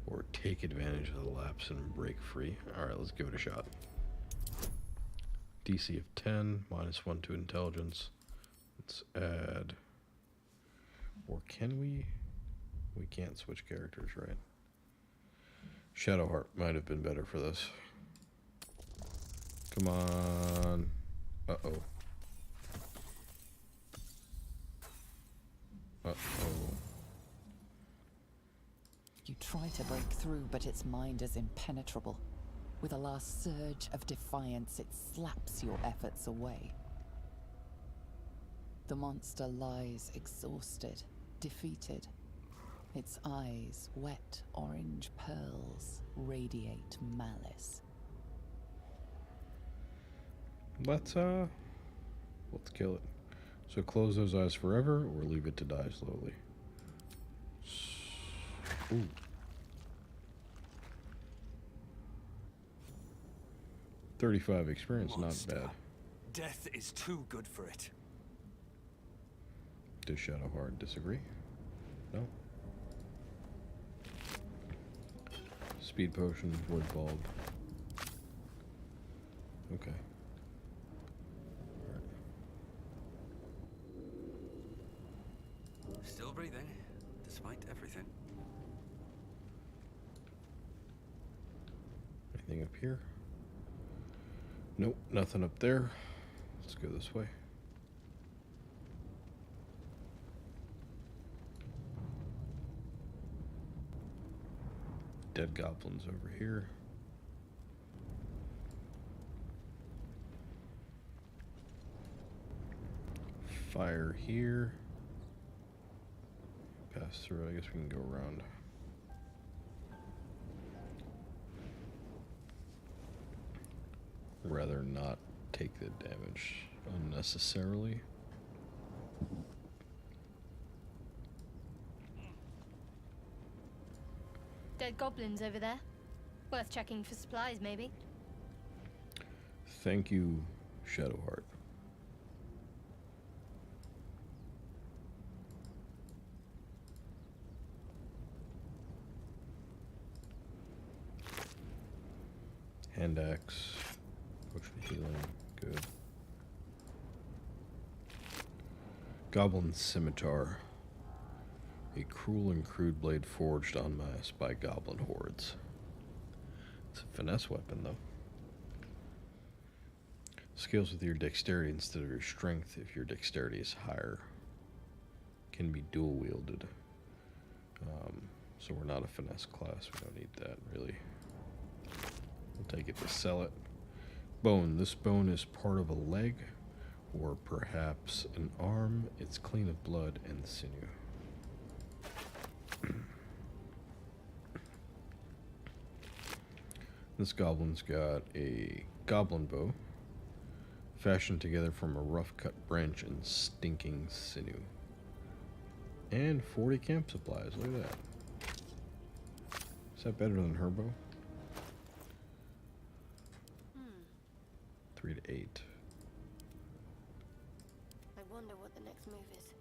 or take advantage of the lapse and break free. Alright, let's give it a shot. DC of 10, -1 to intelligence. Let's add... Or can we? We can't switch characters, right? Shadowheart might have been better for this. Come on. Uh-oh. Uh-oh. You try to break through, but its mind is impenetrable. With a last surge of defiance, it slaps your efforts away. The monster lies exhausted, defeated. Its eyes, wet orange pearls, radiate malice. Let's kill it. So close those eyes forever, or leave it to die slowly. Ooh. $35 experience, Monster. not bad. Death is too good for it. Does Shadowheart disagree? No. Speed potion, void bulb. Okay. Still breathing, despite everything. Anything up here? Nope, nothing up there. Let's go this way. Dead goblins over here. Fire here. Pass through. I guess we can go around. Rather not take the damage unnecessarily. Dead goblins over there. Worth checking for supplies, maybe. Thank you, Shadowheart. Hand axe, potion healing, good. Goblin scimitar. A cruel and crude blade forged en masse by goblin hordes. It's a finesse weapon, though. Scales with your dexterity instead of your strength if your dexterity is higher. Can be dual wielded. So we're not a finesse class. We don't need that, really. We'll take it to sell it. Bone. This bone is part of a leg, or perhaps an arm. It's clean of blood and sinew. This goblin's got a goblin bow, fashioned together from a rough-cut branch and stinking sinew. And 40 camp supplies. Look at that. Is that better than her bow? 3 to 8. I wonder what the next move is.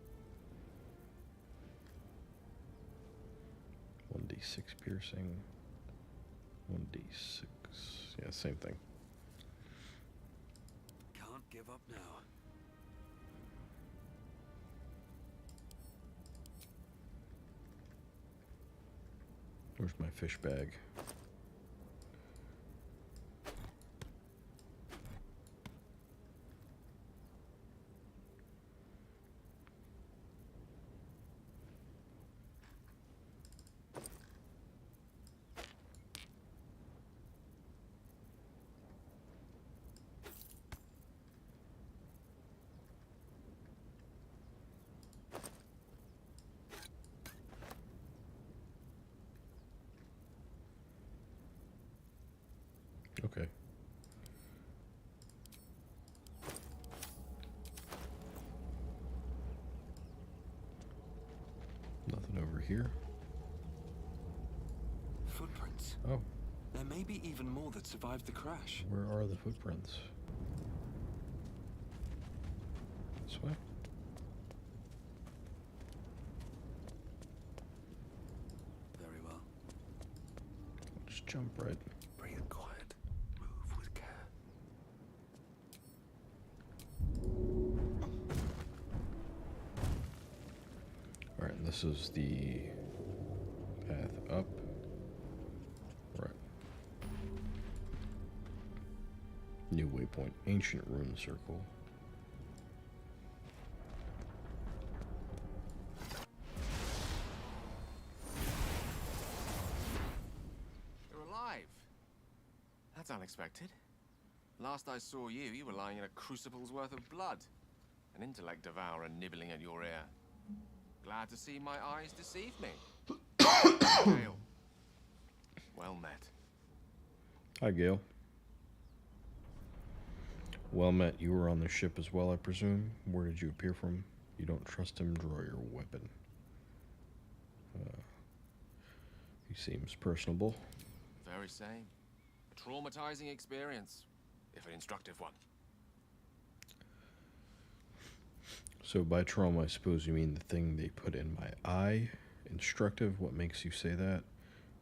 1d6 piercing. 1d6. Yeah, same thing. Can't give up now. Where's my fish bag? Okay. Nothing over here. Footprints. Oh, There may be even more that survived the crash. where are the footprints? This way? Very well. Just jump right. Breathe quiet. Move with care. Alright, and this is the path up. Right. New waypoint. Ancient rune circle. You're alive. That's unexpected. Last I saw you, you were lying in a crucible's worth of blood. An intellect devourer nibbling at your ear. Glad to see my eyes deceive me. Gale. Well met. Hi, Gale. Well met. You were on the ship as well, I presume. Where did you appear from? You don't trust him, draw your weapon. He seems personable. Very same. A traumatizing experience, if an instructive one. So by trauma, I suppose you mean the thing they put in my eye? Instructive? What makes you say that?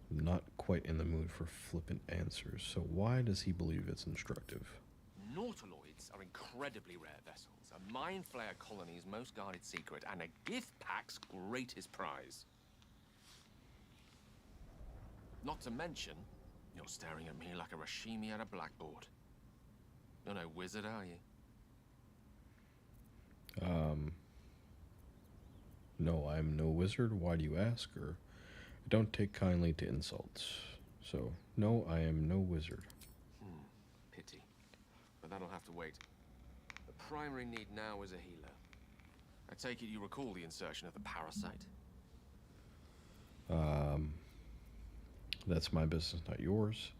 I'm not quite in the mood for flippant answers. So why does he believe it's instructive? Nautiloids are incredibly rare vessels, a mind flayer colony's most guarded secret, and a gift pack's greatest prize. Not to mention, you're staring at me like a Rashimi at a blackboard. You're no wizard, are you? No, I'm no wizard. Why do you ask? Or I don't take kindly to insults. So, no, I am no wizard. Pity. But that'll have to wait. The primary need now is a healer. I take it you recall the insertion of the parasite? That's my business, not yours.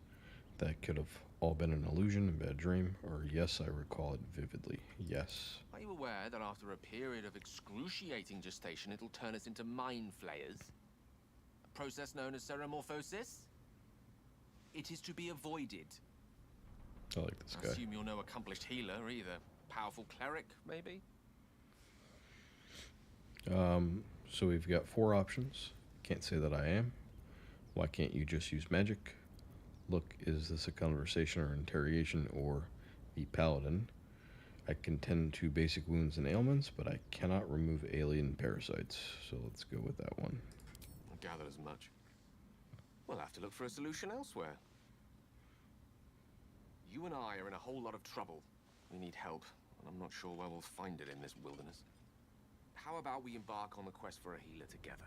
That could have all been an illusion, a bad dream, or yes, I recall it vividly. Yes. Are you aware that after a period of excruciating gestation, it'll turn us into mind flayers? A process known as ceremorphosis? It is to be avoided. I like this I guy. assume you're no accomplished healer either. Powerful cleric, maybe? So we've got 4 options. Can't say that I am. Why can't you just use magic? Look, is this a conversation or interrogation or the Paladin? I can tend to basic wounds and ailments, but I cannot remove alien parasites. So let's go with that one. I gathered as much. We'll have to look for a solution elsewhere. You and I are in a whole lot of trouble. We need help, and I'm not sure where we'll find it in this wilderness. How about we embark on the quest for a healer together?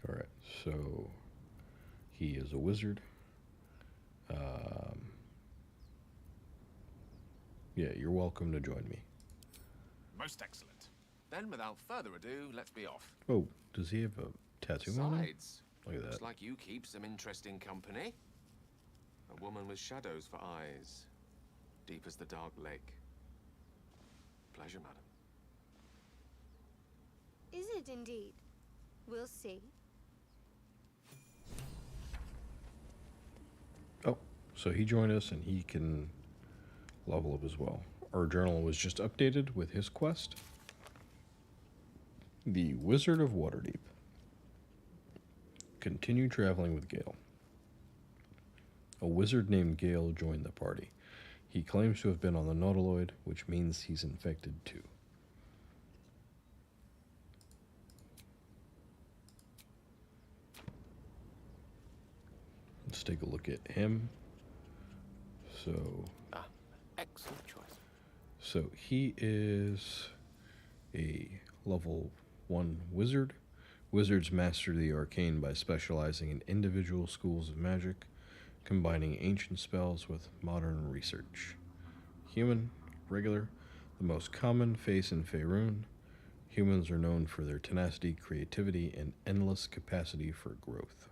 Alright, so he is a wizard. Yeah, you're welcome to join me. Most excellent. Then, without further ado, let's be off. Oh, does he have a tattoo on him? Besides, Look at looks that. like you keep some interesting company. A woman with shadows for eyes, deep as the dark lake. Pleasure, madam. Is it indeed? We'll see. Oh, so he joined us and he can level up as well. Our journal was just updated with his quest. The Wizard of Waterdeep. Continue traveling with Gale. A wizard named Gale joined the party. He claims to have been on the Nautiloid, which means he's infected too. Let's take a look at him. Excellent choice. So he is a level 1 wizard. Wizards master the arcane by specializing in individual schools of magic, combining ancient spells with modern research. Human, regular, the most common face in Faerun. Humans are known for their tenacity, creativity, and endless capacity for growth.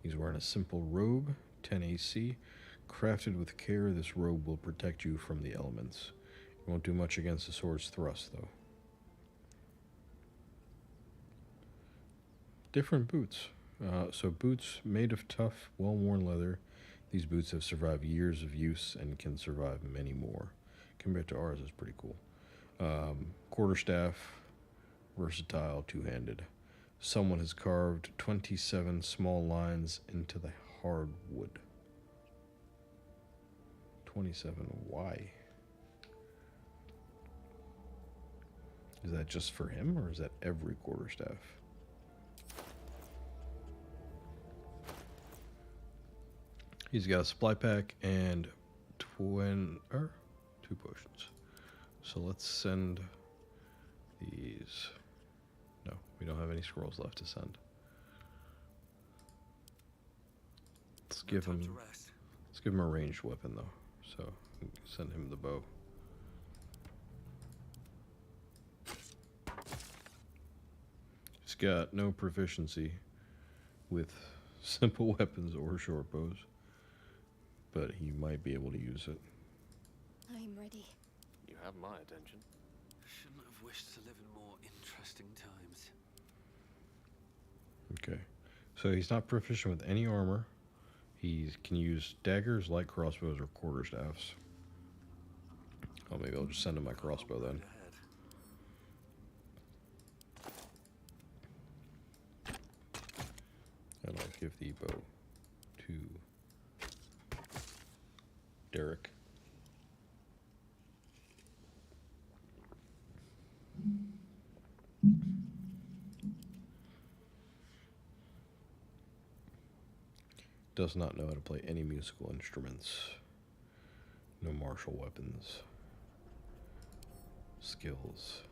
He's wearing a simple robe, 10 AC. Crafted with care, this robe will protect you from the elements. It won't do much against the sword's thrust, though. Different boots. So boots made of tough, well-worn leather. These boots have survived years of use and can survive many more. Compared to ours, is pretty cool. Quarterstaff, versatile, two-handed. Someone has carved 27 small lines into the hard wood. 27. Why? Is that just for him, or is that every quarterstaff? He's got a supply pack and 2 potions. So let's send these. No, we don't have any scrolls left to send. Let's give him. Let's give him a ranged weapon though. So we can send him the bow. He's got no proficiency with simple weapons or short bows, but he might be able to use it. I'm ready. You have my attention. Shouldn't have wished to live in more interesting times. Okay. So he's not proficient with any armor. He can use daggers, light crossbows, or quarterstaffs. Oh, maybe I'll just send him my crossbow then. And I'll give the bow to Derek. Does not know how to play any musical instruments. No martial weapons. Skills.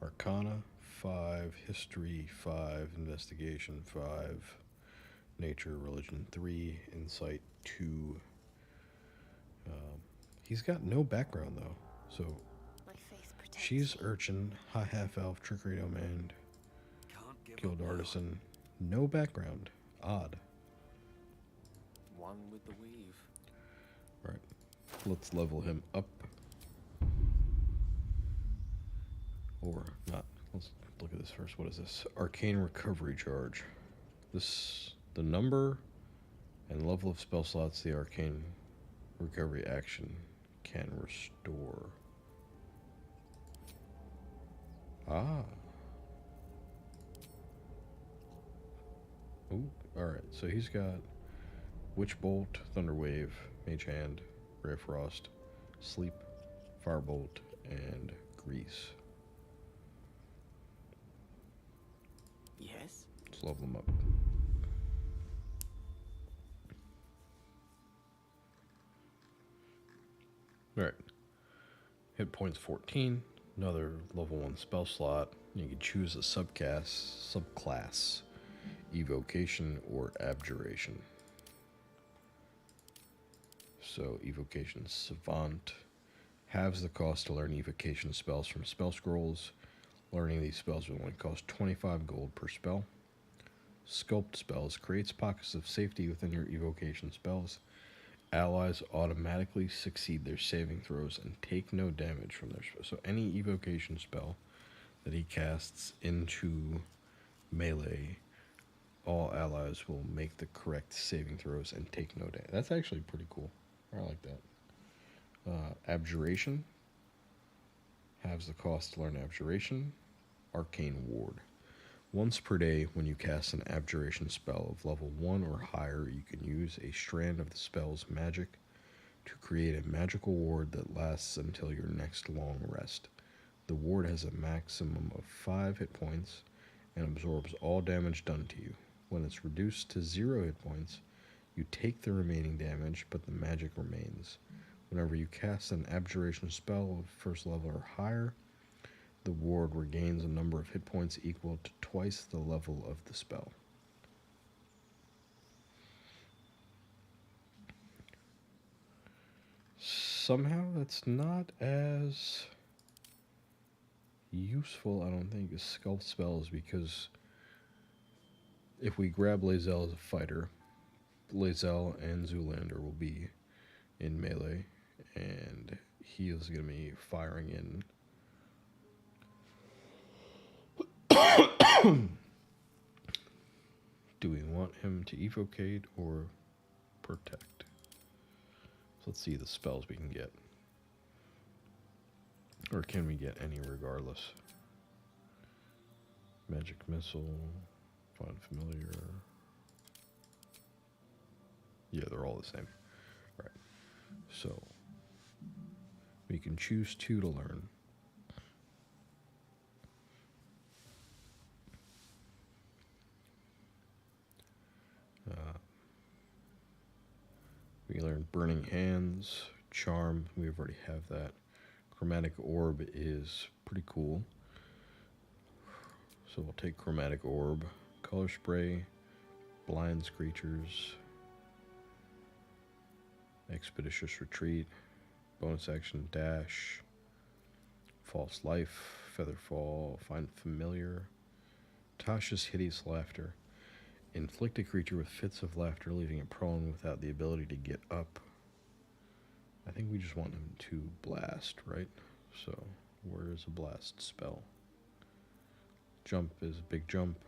Arcana 5, History 5, Investigation 5, Nature, Religion 3, Insight 2. He's got no background though. So My faith protects she's me. urchin, high half elf, trickery domain, Can't give guild up now. artisan. No background. Odd. One with the weave. Right. Let's level him up. Or not. Let's look at this first. What is this? Arcane recovery charge. The number and level of spell slots the arcane recovery action can restore. Ah. Ooh, alright. So he's got Witch Bolt, Thunder Wave, Mage Hand, Ray of Frost, Sleep, Firebolt, and Grease. Yes? Let's level them up. Alright. Hit points 14. Another level 1 spell slot. You can choose a subclass, Evocation or Abjuration. So Evocation Savant halves the cost to learn evocation spells from spell scrolls. Learning these spells will only cost 25 gold per spell. Sculpt spells creates pockets of safety within your evocation spells. Allies automatically succeed their saving throws and take no damage from their spells. So any evocation spell that he casts into melee, all allies will make the correct saving throws and take no damage. That's actually pretty cool. I like that. Abjuration halves the cost to learn Abjuration. Arcane Ward. Once per day, when you cast an Abjuration spell of level 1 or higher, you can use a strand of the spell's magic to create a magical ward that lasts until your next long rest. The ward has a maximum of 5 hit points and absorbs all damage done to you. When it's reduced to 0 hit points, you take the remaining damage, but the magic remains. Whenever you cast an abjuration spell of first level or higher, the ward regains a number of hit points equal to twice the level of the spell. Somehow that's not as useful, I don't think, as sculpt spells, because if we grab Lae'zel as a fighter, Lae'zel and Zoolander will be in melee, and he is going to be firing in. Do we want him to evocate or protect? So let's see the spells we can get. Or can we get any regardless? Magic Missile, Find Familiar. Yeah, they're all the same. Right. So we can choose 2 to learn. We learn Burning Hands, Charm, we already have that. Chromatic Orb is pretty cool. So we'll take Chromatic Orb, Color Spray, Blinds Creatures, Expeditious Retreat, Bonus Action Dash, False Life, Featherfall, Find Familiar, Tasha's Hideous Laughter. Inflict a creature with fits of laughter, leaving it prone without the ability to get up. I think we just want him to blast, right? So, where is a blast spell? Jump is a big jump.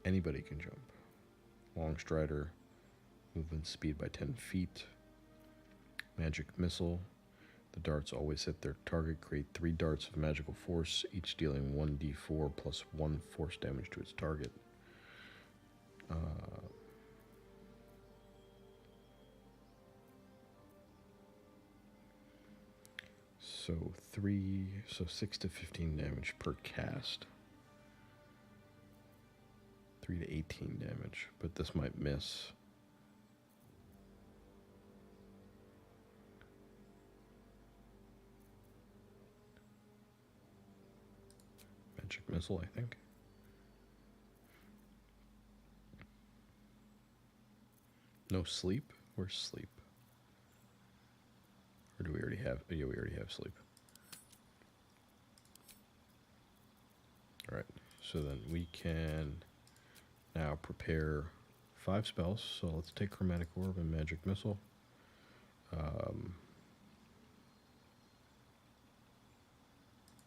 Anybody can jump. Long Strider, movement speed by 10 feet. Magic Missile. The darts always hit their target. Create 3 darts of magical force, each dealing 1d4 plus 1 force damage to its target. So 6 to 15 damage per cast. 3 to 18 damage, but this might miss. Magic Missile, I think. No sleep? Where's sleep? Or do we already have? Yeah, we already have sleep. Alright, so then we can now prepare 5 spells. So let's take Chromatic Orb and Magic Missile.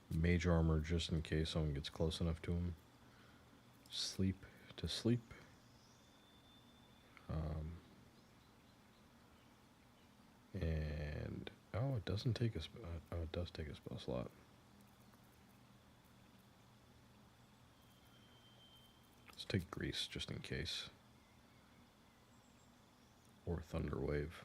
Mage Armor, just in case someone gets close enough to him. Sleep to sleep. And it doesn't take a it does take a spell slot. Let's take Grease just in case. Or Thunder Wave.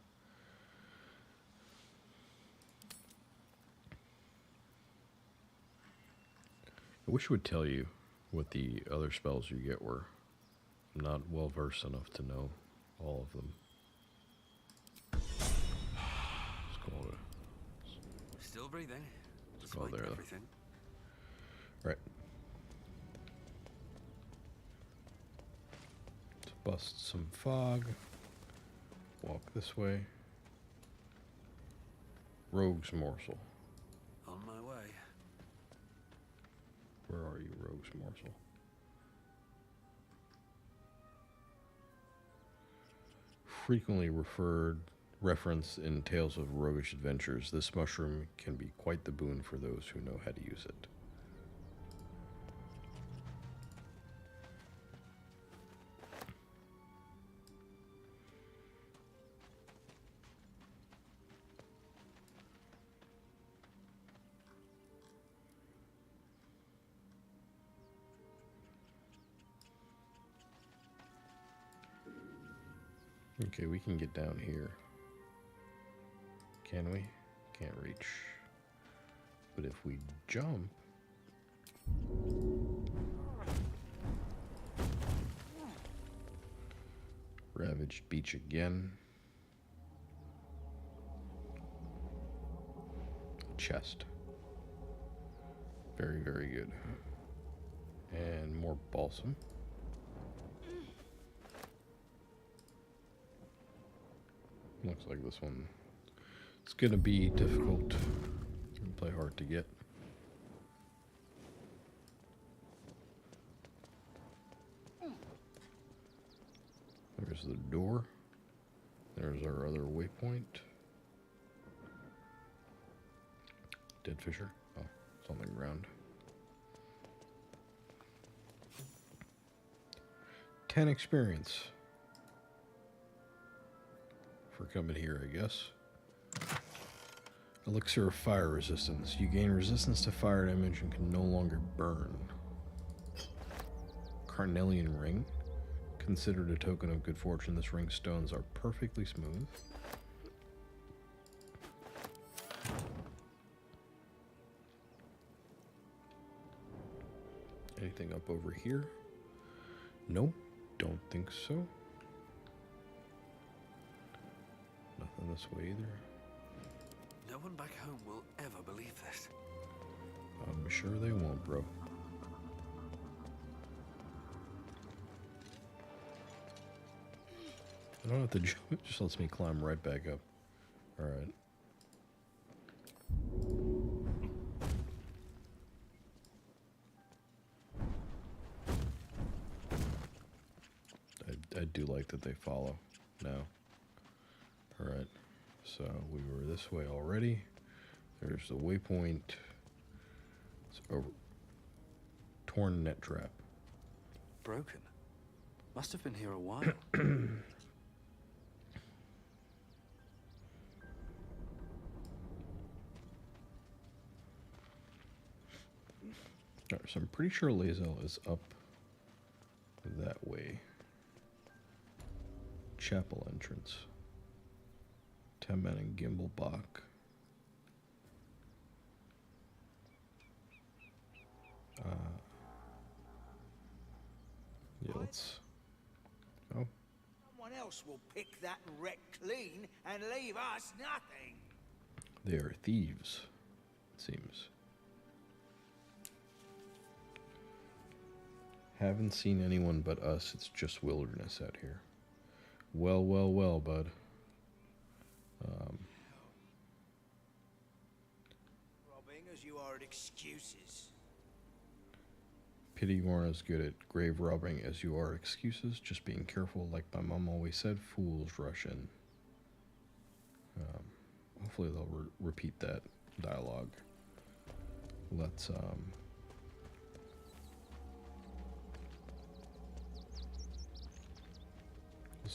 I wish it would tell you what the other spells you get were. I'm not well versed enough to know all of them. Let's go there. Still breathing. Let's go there. Everything. Right. Let's bust some fog. Walk this way. Rogue's Morsel. On my way. Where are you, Rogue's Morsel? Frequently referenced in tales of roguish adventures, this mushroom can be quite the boon for those who know how to use it. Okay, we can get down here. Can we? Can't reach. But if we jump... Ravaged beach again. Chest. Very, very good. And more balsam. Looks like this one, it's gonna be difficult. Play hard to get. There's the door. There's our other waypoint. Dead fisher. Oh, it's on the ground. 10 experience for coming here, I guess. Elixir of fire resistance. You gain resistance to fire damage and can no longer burn. Carnelian ring. Considered a token of good fortune, this ring's stones are perfectly smooth. Anything up over here? Nope, don't think so. Nothing this way either. No one back home will ever believe this. I'm sure they won't, bro. I don't have to jump, it just lets me climb right back up. Alright. I do like that they follow now. Alright. So we were this way already. There's the waypoint. It's over. Torn net trap. Broken. Must have been here a while. Alright, so I'm pretty sure Lae'zel is up that way. Chapel entrance. 10 men in Gimbal Bach. Yeah, let's... Oh. Someone else will pick that wreck clean and leave us nothing. They are thieves, it seems. Haven't seen anyone but us. It's just wilderness out here. Well, well, well, bud. Robbing as you are at excuses. Pity you aren't as good at grave robbing as you are excuses. Just being careful, like my mom always said, fools rush in. Hopefully they'll repeat that dialogue. Let's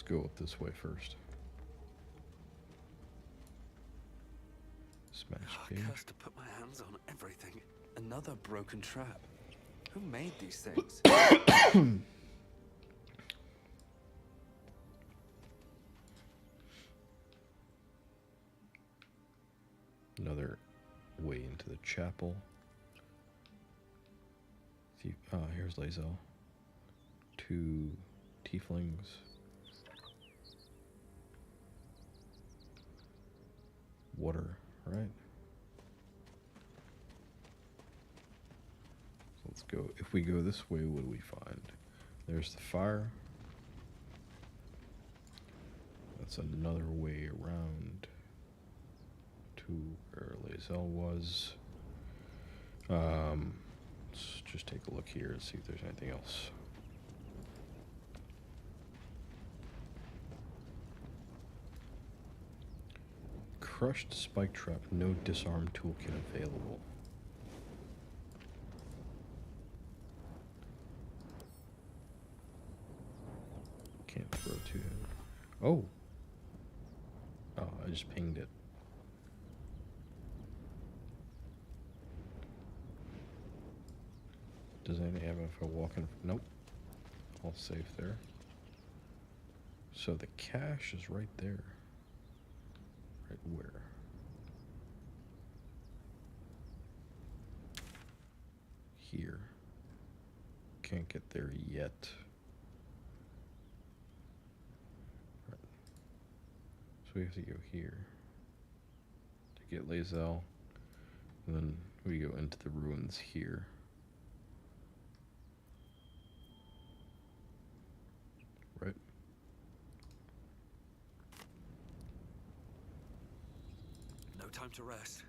go up this way first. Smash cage. Cursed to put my hands on everything. Another broken trap. Who made these things? Another way into the chapel. Here's Lae'zel. 2 tieflings. Water, right? So let's go. If we go this way, what do we find? There's the fire. That's another way around to where Lae'zel was. Let's just take a look here and see if there's anything else. Crushed spike trap, no disarm toolkit available. Can't throw two. Oh! Oh, I just pinged it. Does anything have if I walk in? Nope. All safe there. So the cache is right there. Right where? here. Can't get there yet. Right. So we have to go here to get Lae'zel, and then we go into the ruins here. Right? No time to rest.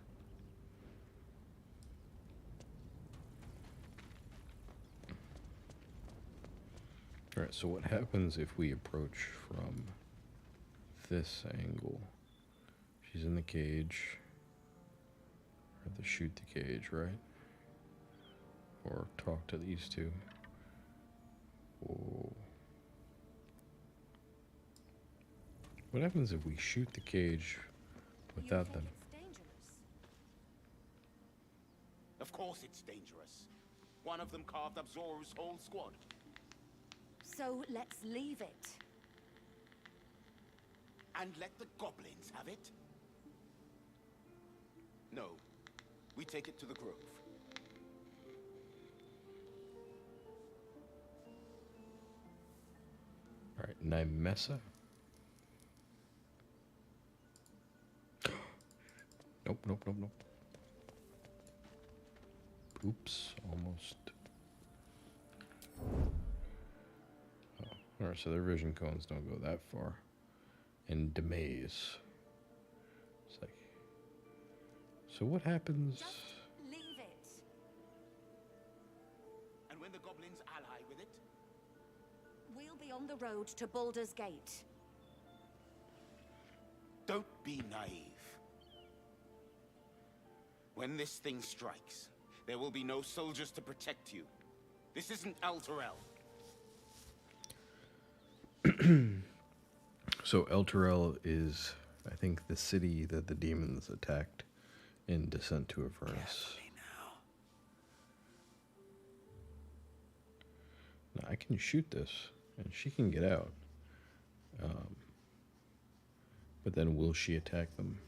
Alright, so what happens if we approach from this angle? She's in the cage. We have to shoot the cage, right? Or talk to these two. Whoa. What happens if we shoot the cage without them? It's dangerous. Of course it's dangerous. One of them carved up Zoru's whole squad. So let's leave it. And let the goblins have it? No. We take it to the grove. Alright, Nymessa. Nope, nope, nope, nope. Oops, almost. Oh, alright, so their vision cones don't go that far. And Demaze. It's like... So what happens... Just leave it. And when the goblins ally with it? We'll be on the road to Baldur's Gate. Don't be naive. When this thing strikes, there will be no soldiers to protect you. This isn't Elturel. So Elturel is, I think, the city that the demons attacked in Descent to Avernus. Now I can shoot this, and she can get out. But then will she attack them?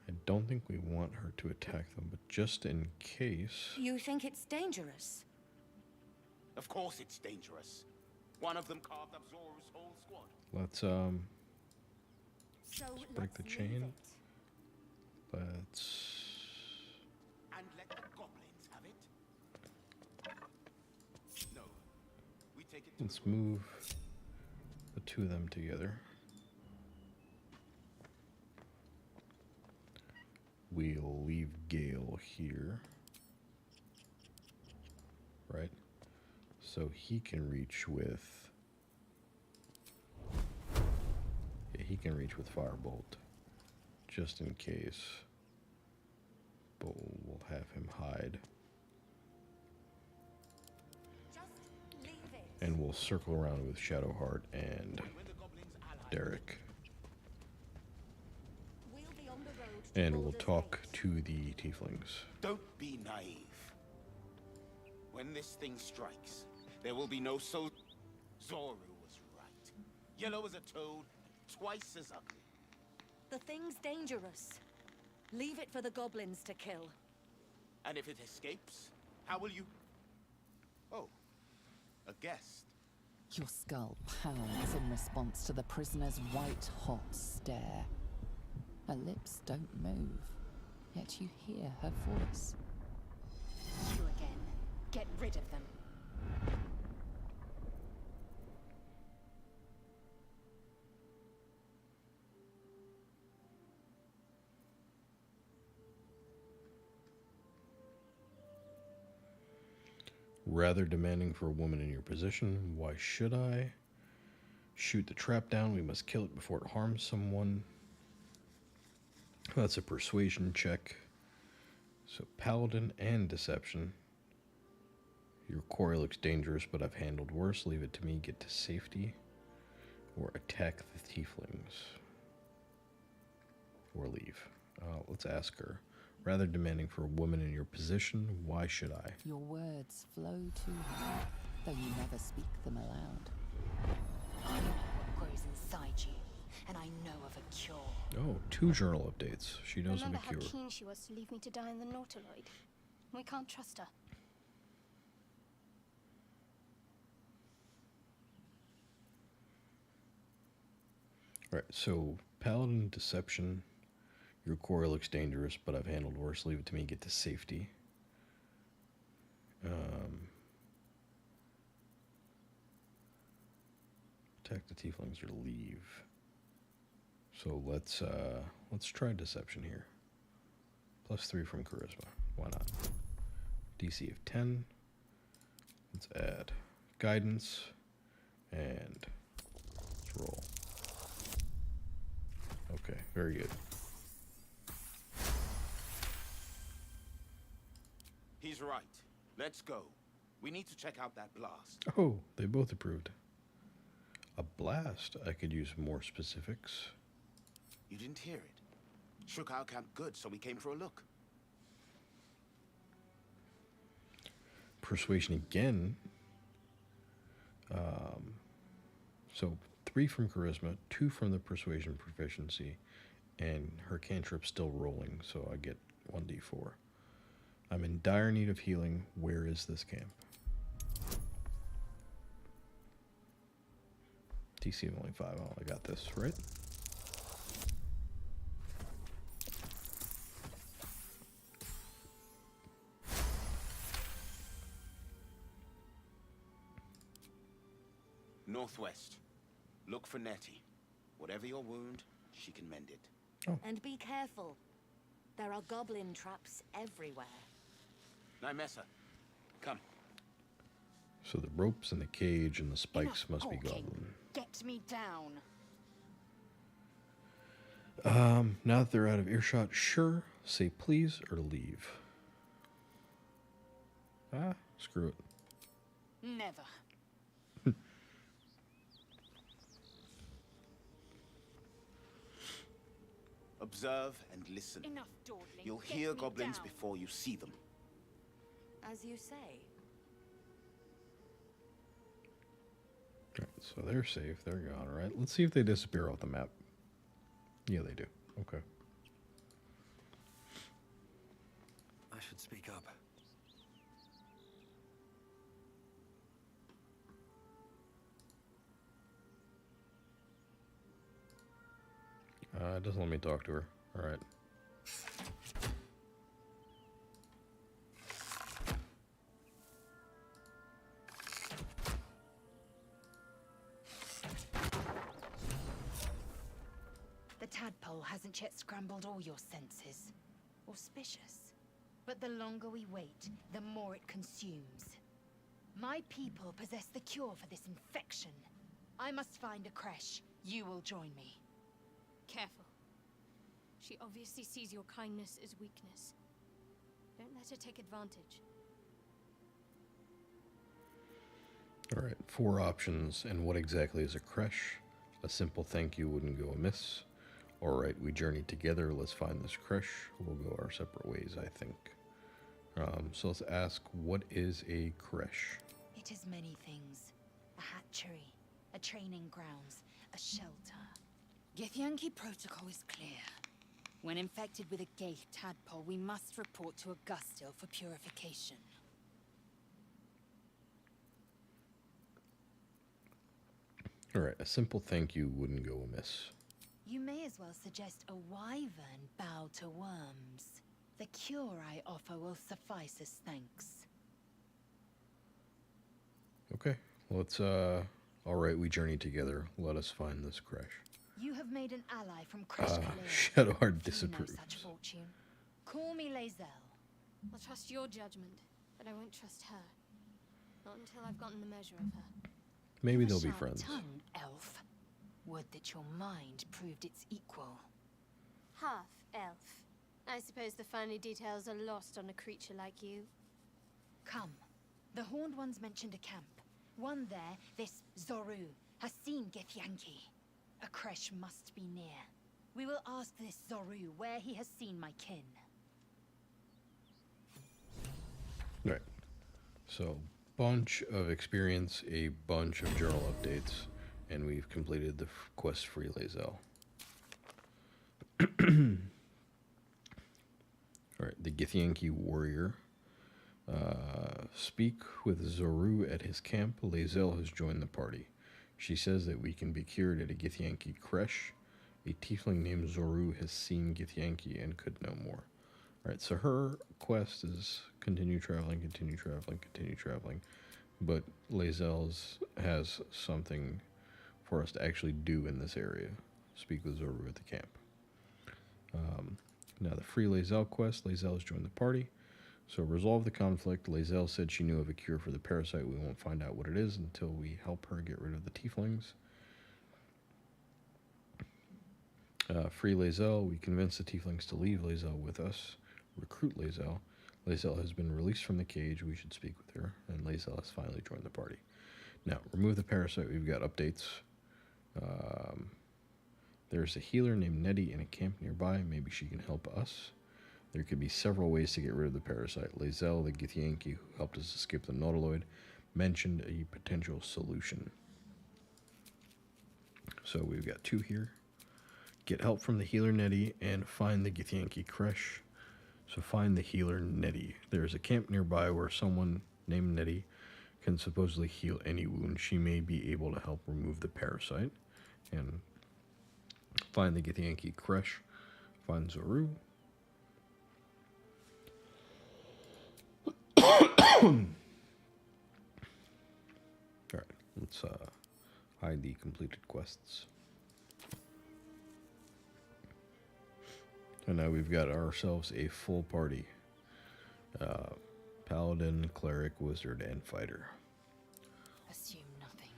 I don't think we want her to attack them, but just in case... You think it's dangerous? Of course it's dangerous. One of them carved up Zoru's whole squad. Let's So break the let's chain. leave it. Let's... And let the goblins have it? No. We take it to Let's the grove. move the two of them together. We'll leave Gale here. Right? So he can reach with... Yeah, he can reach with Firebolt. Just in case. But we'll have him hide. Just leave it. And we'll circle around with Shadowheart and When the goblins ally Derek. We'll be on the road to And we'll Baldur's talk Gate. to the tieflings. Don't be naive. When this thing strikes, there will be no soul. Zoru was right. Yellow as a toad, twice as ugly. The thing's dangerous. Leave it for the goblins to kill. And if it escapes, how will you... Oh, a guest. Your skull pounds in response to the prisoner's white-hot stare. Her lips don't move, yet you hear her voice. You again. Get rid of them. Rather demanding for a woman in your position. Why should I? Shoot the trap down. We must kill it before it harms someone. That's a persuasion check. So Paladin and Deception. Your quarry looks dangerous, but I've handled worse. Leave it to me. Get to safety. Or attack the tieflings. Or leave. Let's ask her. Rather demanding for a woman in your position. Why should I? Your words flow to her, though you never speak them aloud. I know what grows inside you, and I know of a cure. Oh, 2 journal updates. She knows of Remember a cure. how keen she was to leave me to die in the Nautiloid? We can't trust her. Alright, so Paladin Deception. Your quarry looks dangerous, but I've handled worse. Leave it to me, get to safety. Attack the tieflings or leave. So let's try deception here. +3 from charisma. Why not? DC of 10. Let's add guidance and let's roll. Okay, very good. He's right. Let's go. We need to check out that blast. Oh, they both approved. A blast. I could use more specifics. You didn't hear it. Shook our camp good, so we came for a look. Persuasion again. So 3 from charisma, 2 from the persuasion proficiency, and her cantrip's still rolling, so I get 1d4. I'm in dire need of healing. Where is this camp? DC of only 5. Oh, I got this, right? Northwest. Look for Nettie. Whatever your wound, she can mend it. And be careful. There are goblin traps everywhere. Nymessa, come. So the ropes and the cage and the spikes Enough must be talking. goblin. Get me down. Now that they're out of earshot, sure, say please or leave. Screw it. Never. Observe and listen. Enough dawdling. You'll Get hear me goblins down. before you see them. As you say. Alright, so they're safe. They're gone, right? Let's see if they disappear off the map. Yeah, they do. Okay. I should speak up. It doesn't let me talk to her. Alright. The tadpole hasn't yet scrambled all your senses. Auspicious. But the longer we wait, the more it consumes. My people possess the cure for this infection. I must find a creche. You will join me. Careful. She obviously sees your kindness as weakness. Don't let her take advantage. Alright, 4 options. And what exactly is a creche? A simple thank you wouldn't go amiss. Alright, we journey together. Let's find this creche. We'll go our separate ways, I think. So let's ask, what is a creche? It is many things. A hatchery, a training grounds, a shelter. Githyanki protocol is clear. When infected with a gay tadpole, we must report to Augustil for purification. Alright, a simple thank you wouldn't go amiss. You may as well suggest a wyvern bow to worms. The cure I offer will suffice as thanks. Okay, let's, alright, we journey together. Let us find this creche. You have made an ally from Creche Shadowheart Few know disapproves. such fortune. Call me Lae'zel. I'll trust your judgment, but I won't trust her. Not until I've gotten the measure of her. Maybe You've a they'll be sharp friends. tongue, elf. Would that your mind proved its equal. Half elf. I suppose the finer details are lost on a creature like you. Come. The Horned Ones mentioned a camp. One there, this Zoru, has seen Githyanki. A creche must be near. We will ask this Zoru where he has seen my kin. Right. So, bunch of experience, a bunch of journal updates, and we've completed the quest for Lae'zel. Alright, the Githyanki warrior Speak with Zoru at his camp. Lae'zel has joined the party. She says that we can be cured at a Githyanki creche. A tiefling named Zoru has seen Githyanki and could know more. Alright, so her quest is continue traveling, continue traveling, continue traveling. But Lae'zel's has something for us to actually do in this area. Speak with Zoru at the camp. Now the free Lae'zel quest. Lae'zel has joined the party. So resolve the conflict. Lae'zel said she knew of a cure for the parasite. We won't find out what it is until we help her get rid of the tieflings. Free Lae'zel. We convince the tieflings to leave Lae'zel with us. Recruit Lae'zel. Lae'zel has been released from the cage. We should speak with her. And Lae'zel has finally joined the party. Now, remove the parasite. We've got updates. There's a healer named Nettie in a camp nearby. Maybe she can help us. There could be several ways to get rid of the parasite. Lae'zel, the Githyanki who helped us escape the Nautiloid, mentioned a potential solution. So we've got 2 here. Get help from the healer Nettie and find the Githyanki creche. So find the healer Nettie. There's a camp nearby where someone named Nettie can supposedly heal any wound. She may be able to help remove the parasite. And find the Githyanki creche. Find Zoru. Alright, let's hide the completed quests. And now we've got ourselves a full party. Paladin, cleric, wizard, and fighter. Assume nothing.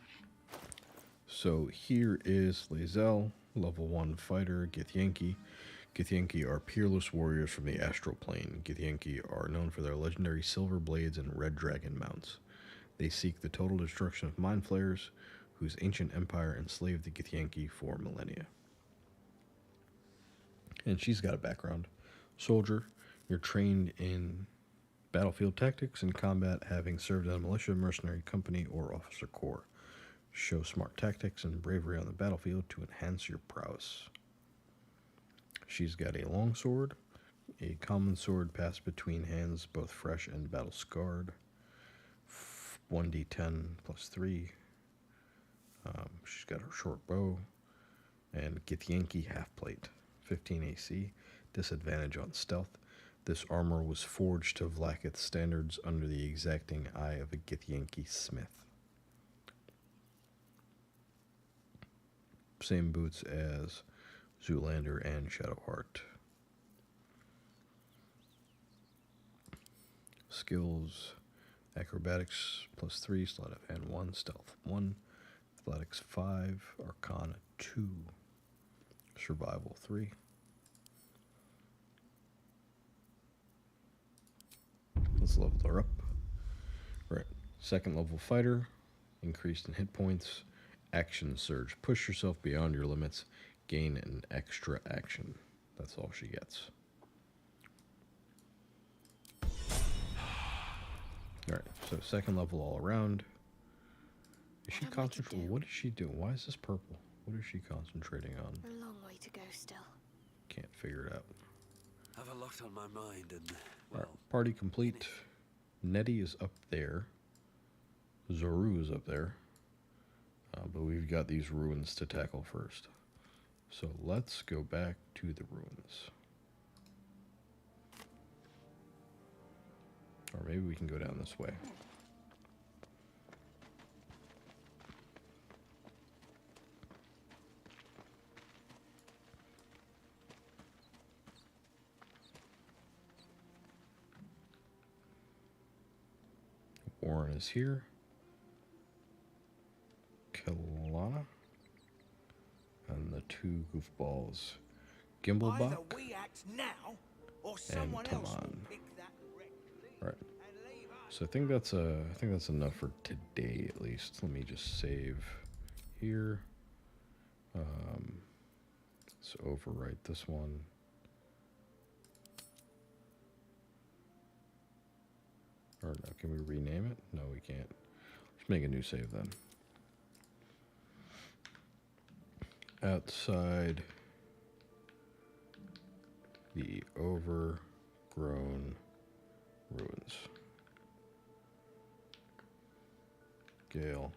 So here is Lae'zel, level 1 fighter, Githyanki. Githyanki are peerless warriors from the astral plane. Githyanki are known for their legendary silver blades and red dragon mounts. They seek the total destruction of mind flayers, whose ancient empire enslaved the Githyanki for millennia. And she's got a background. Soldier, you're trained in battlefield tactics and combat, having served in a militia, mercenary company, or officer corps. Show smart tactics and bravery on the battlefield to enhance your prowess. She's got a long sword, a common sword passed between hands, both fresh and battle scarred. 1d10 plus 3. She's got her short bow and Githyanki half plate. 15 AC, disadvantage on stealth. This armor was forged to Vlaakith's standards under the exacting eye of a Githyanki smith. Same boots as Zoolander and Shadowheart. Skills, acrobatics plus 3, sleight of hand 1, stealth 1, athletics 5, arcana 2, survival 3. Let's level her up. Right, second level fighter, increased in hit points, action surge. Push yourself beyond your limits, gain an extra action. That's all she gets. Alright, so second level all around. Is she concentrating? What is she doing? Why is this purple? What is she concentrating on? A long way to go still. Can't figure it out. I've a lot on my mind and, well... Alright, party complete. Nettie is up there. Zoru is up there. But we've got these ruins to tackle first. So let's go back to the ruins. Or maybe we can go down this way. Warren is here. Kelowna. And the 2 goofballs, Gimblebach Either we act now, or someone and else will Taman. pick that wreck Right. and leave us. So I think that's enough for today at least. Let me just save here. Let's overwrite this one. Or no, can we rename it? No, we can't. Let's make a new save then. Outside the overgrown ruins. Gale.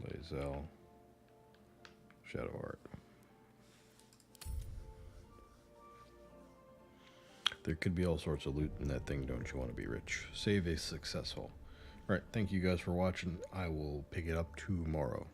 Lae'zel. Shadow Art. There could be all sorts of loot in that thing, don't you want to be rich? Save is successful. Alright, thank you guys for watching. I will pick it up tomorrow.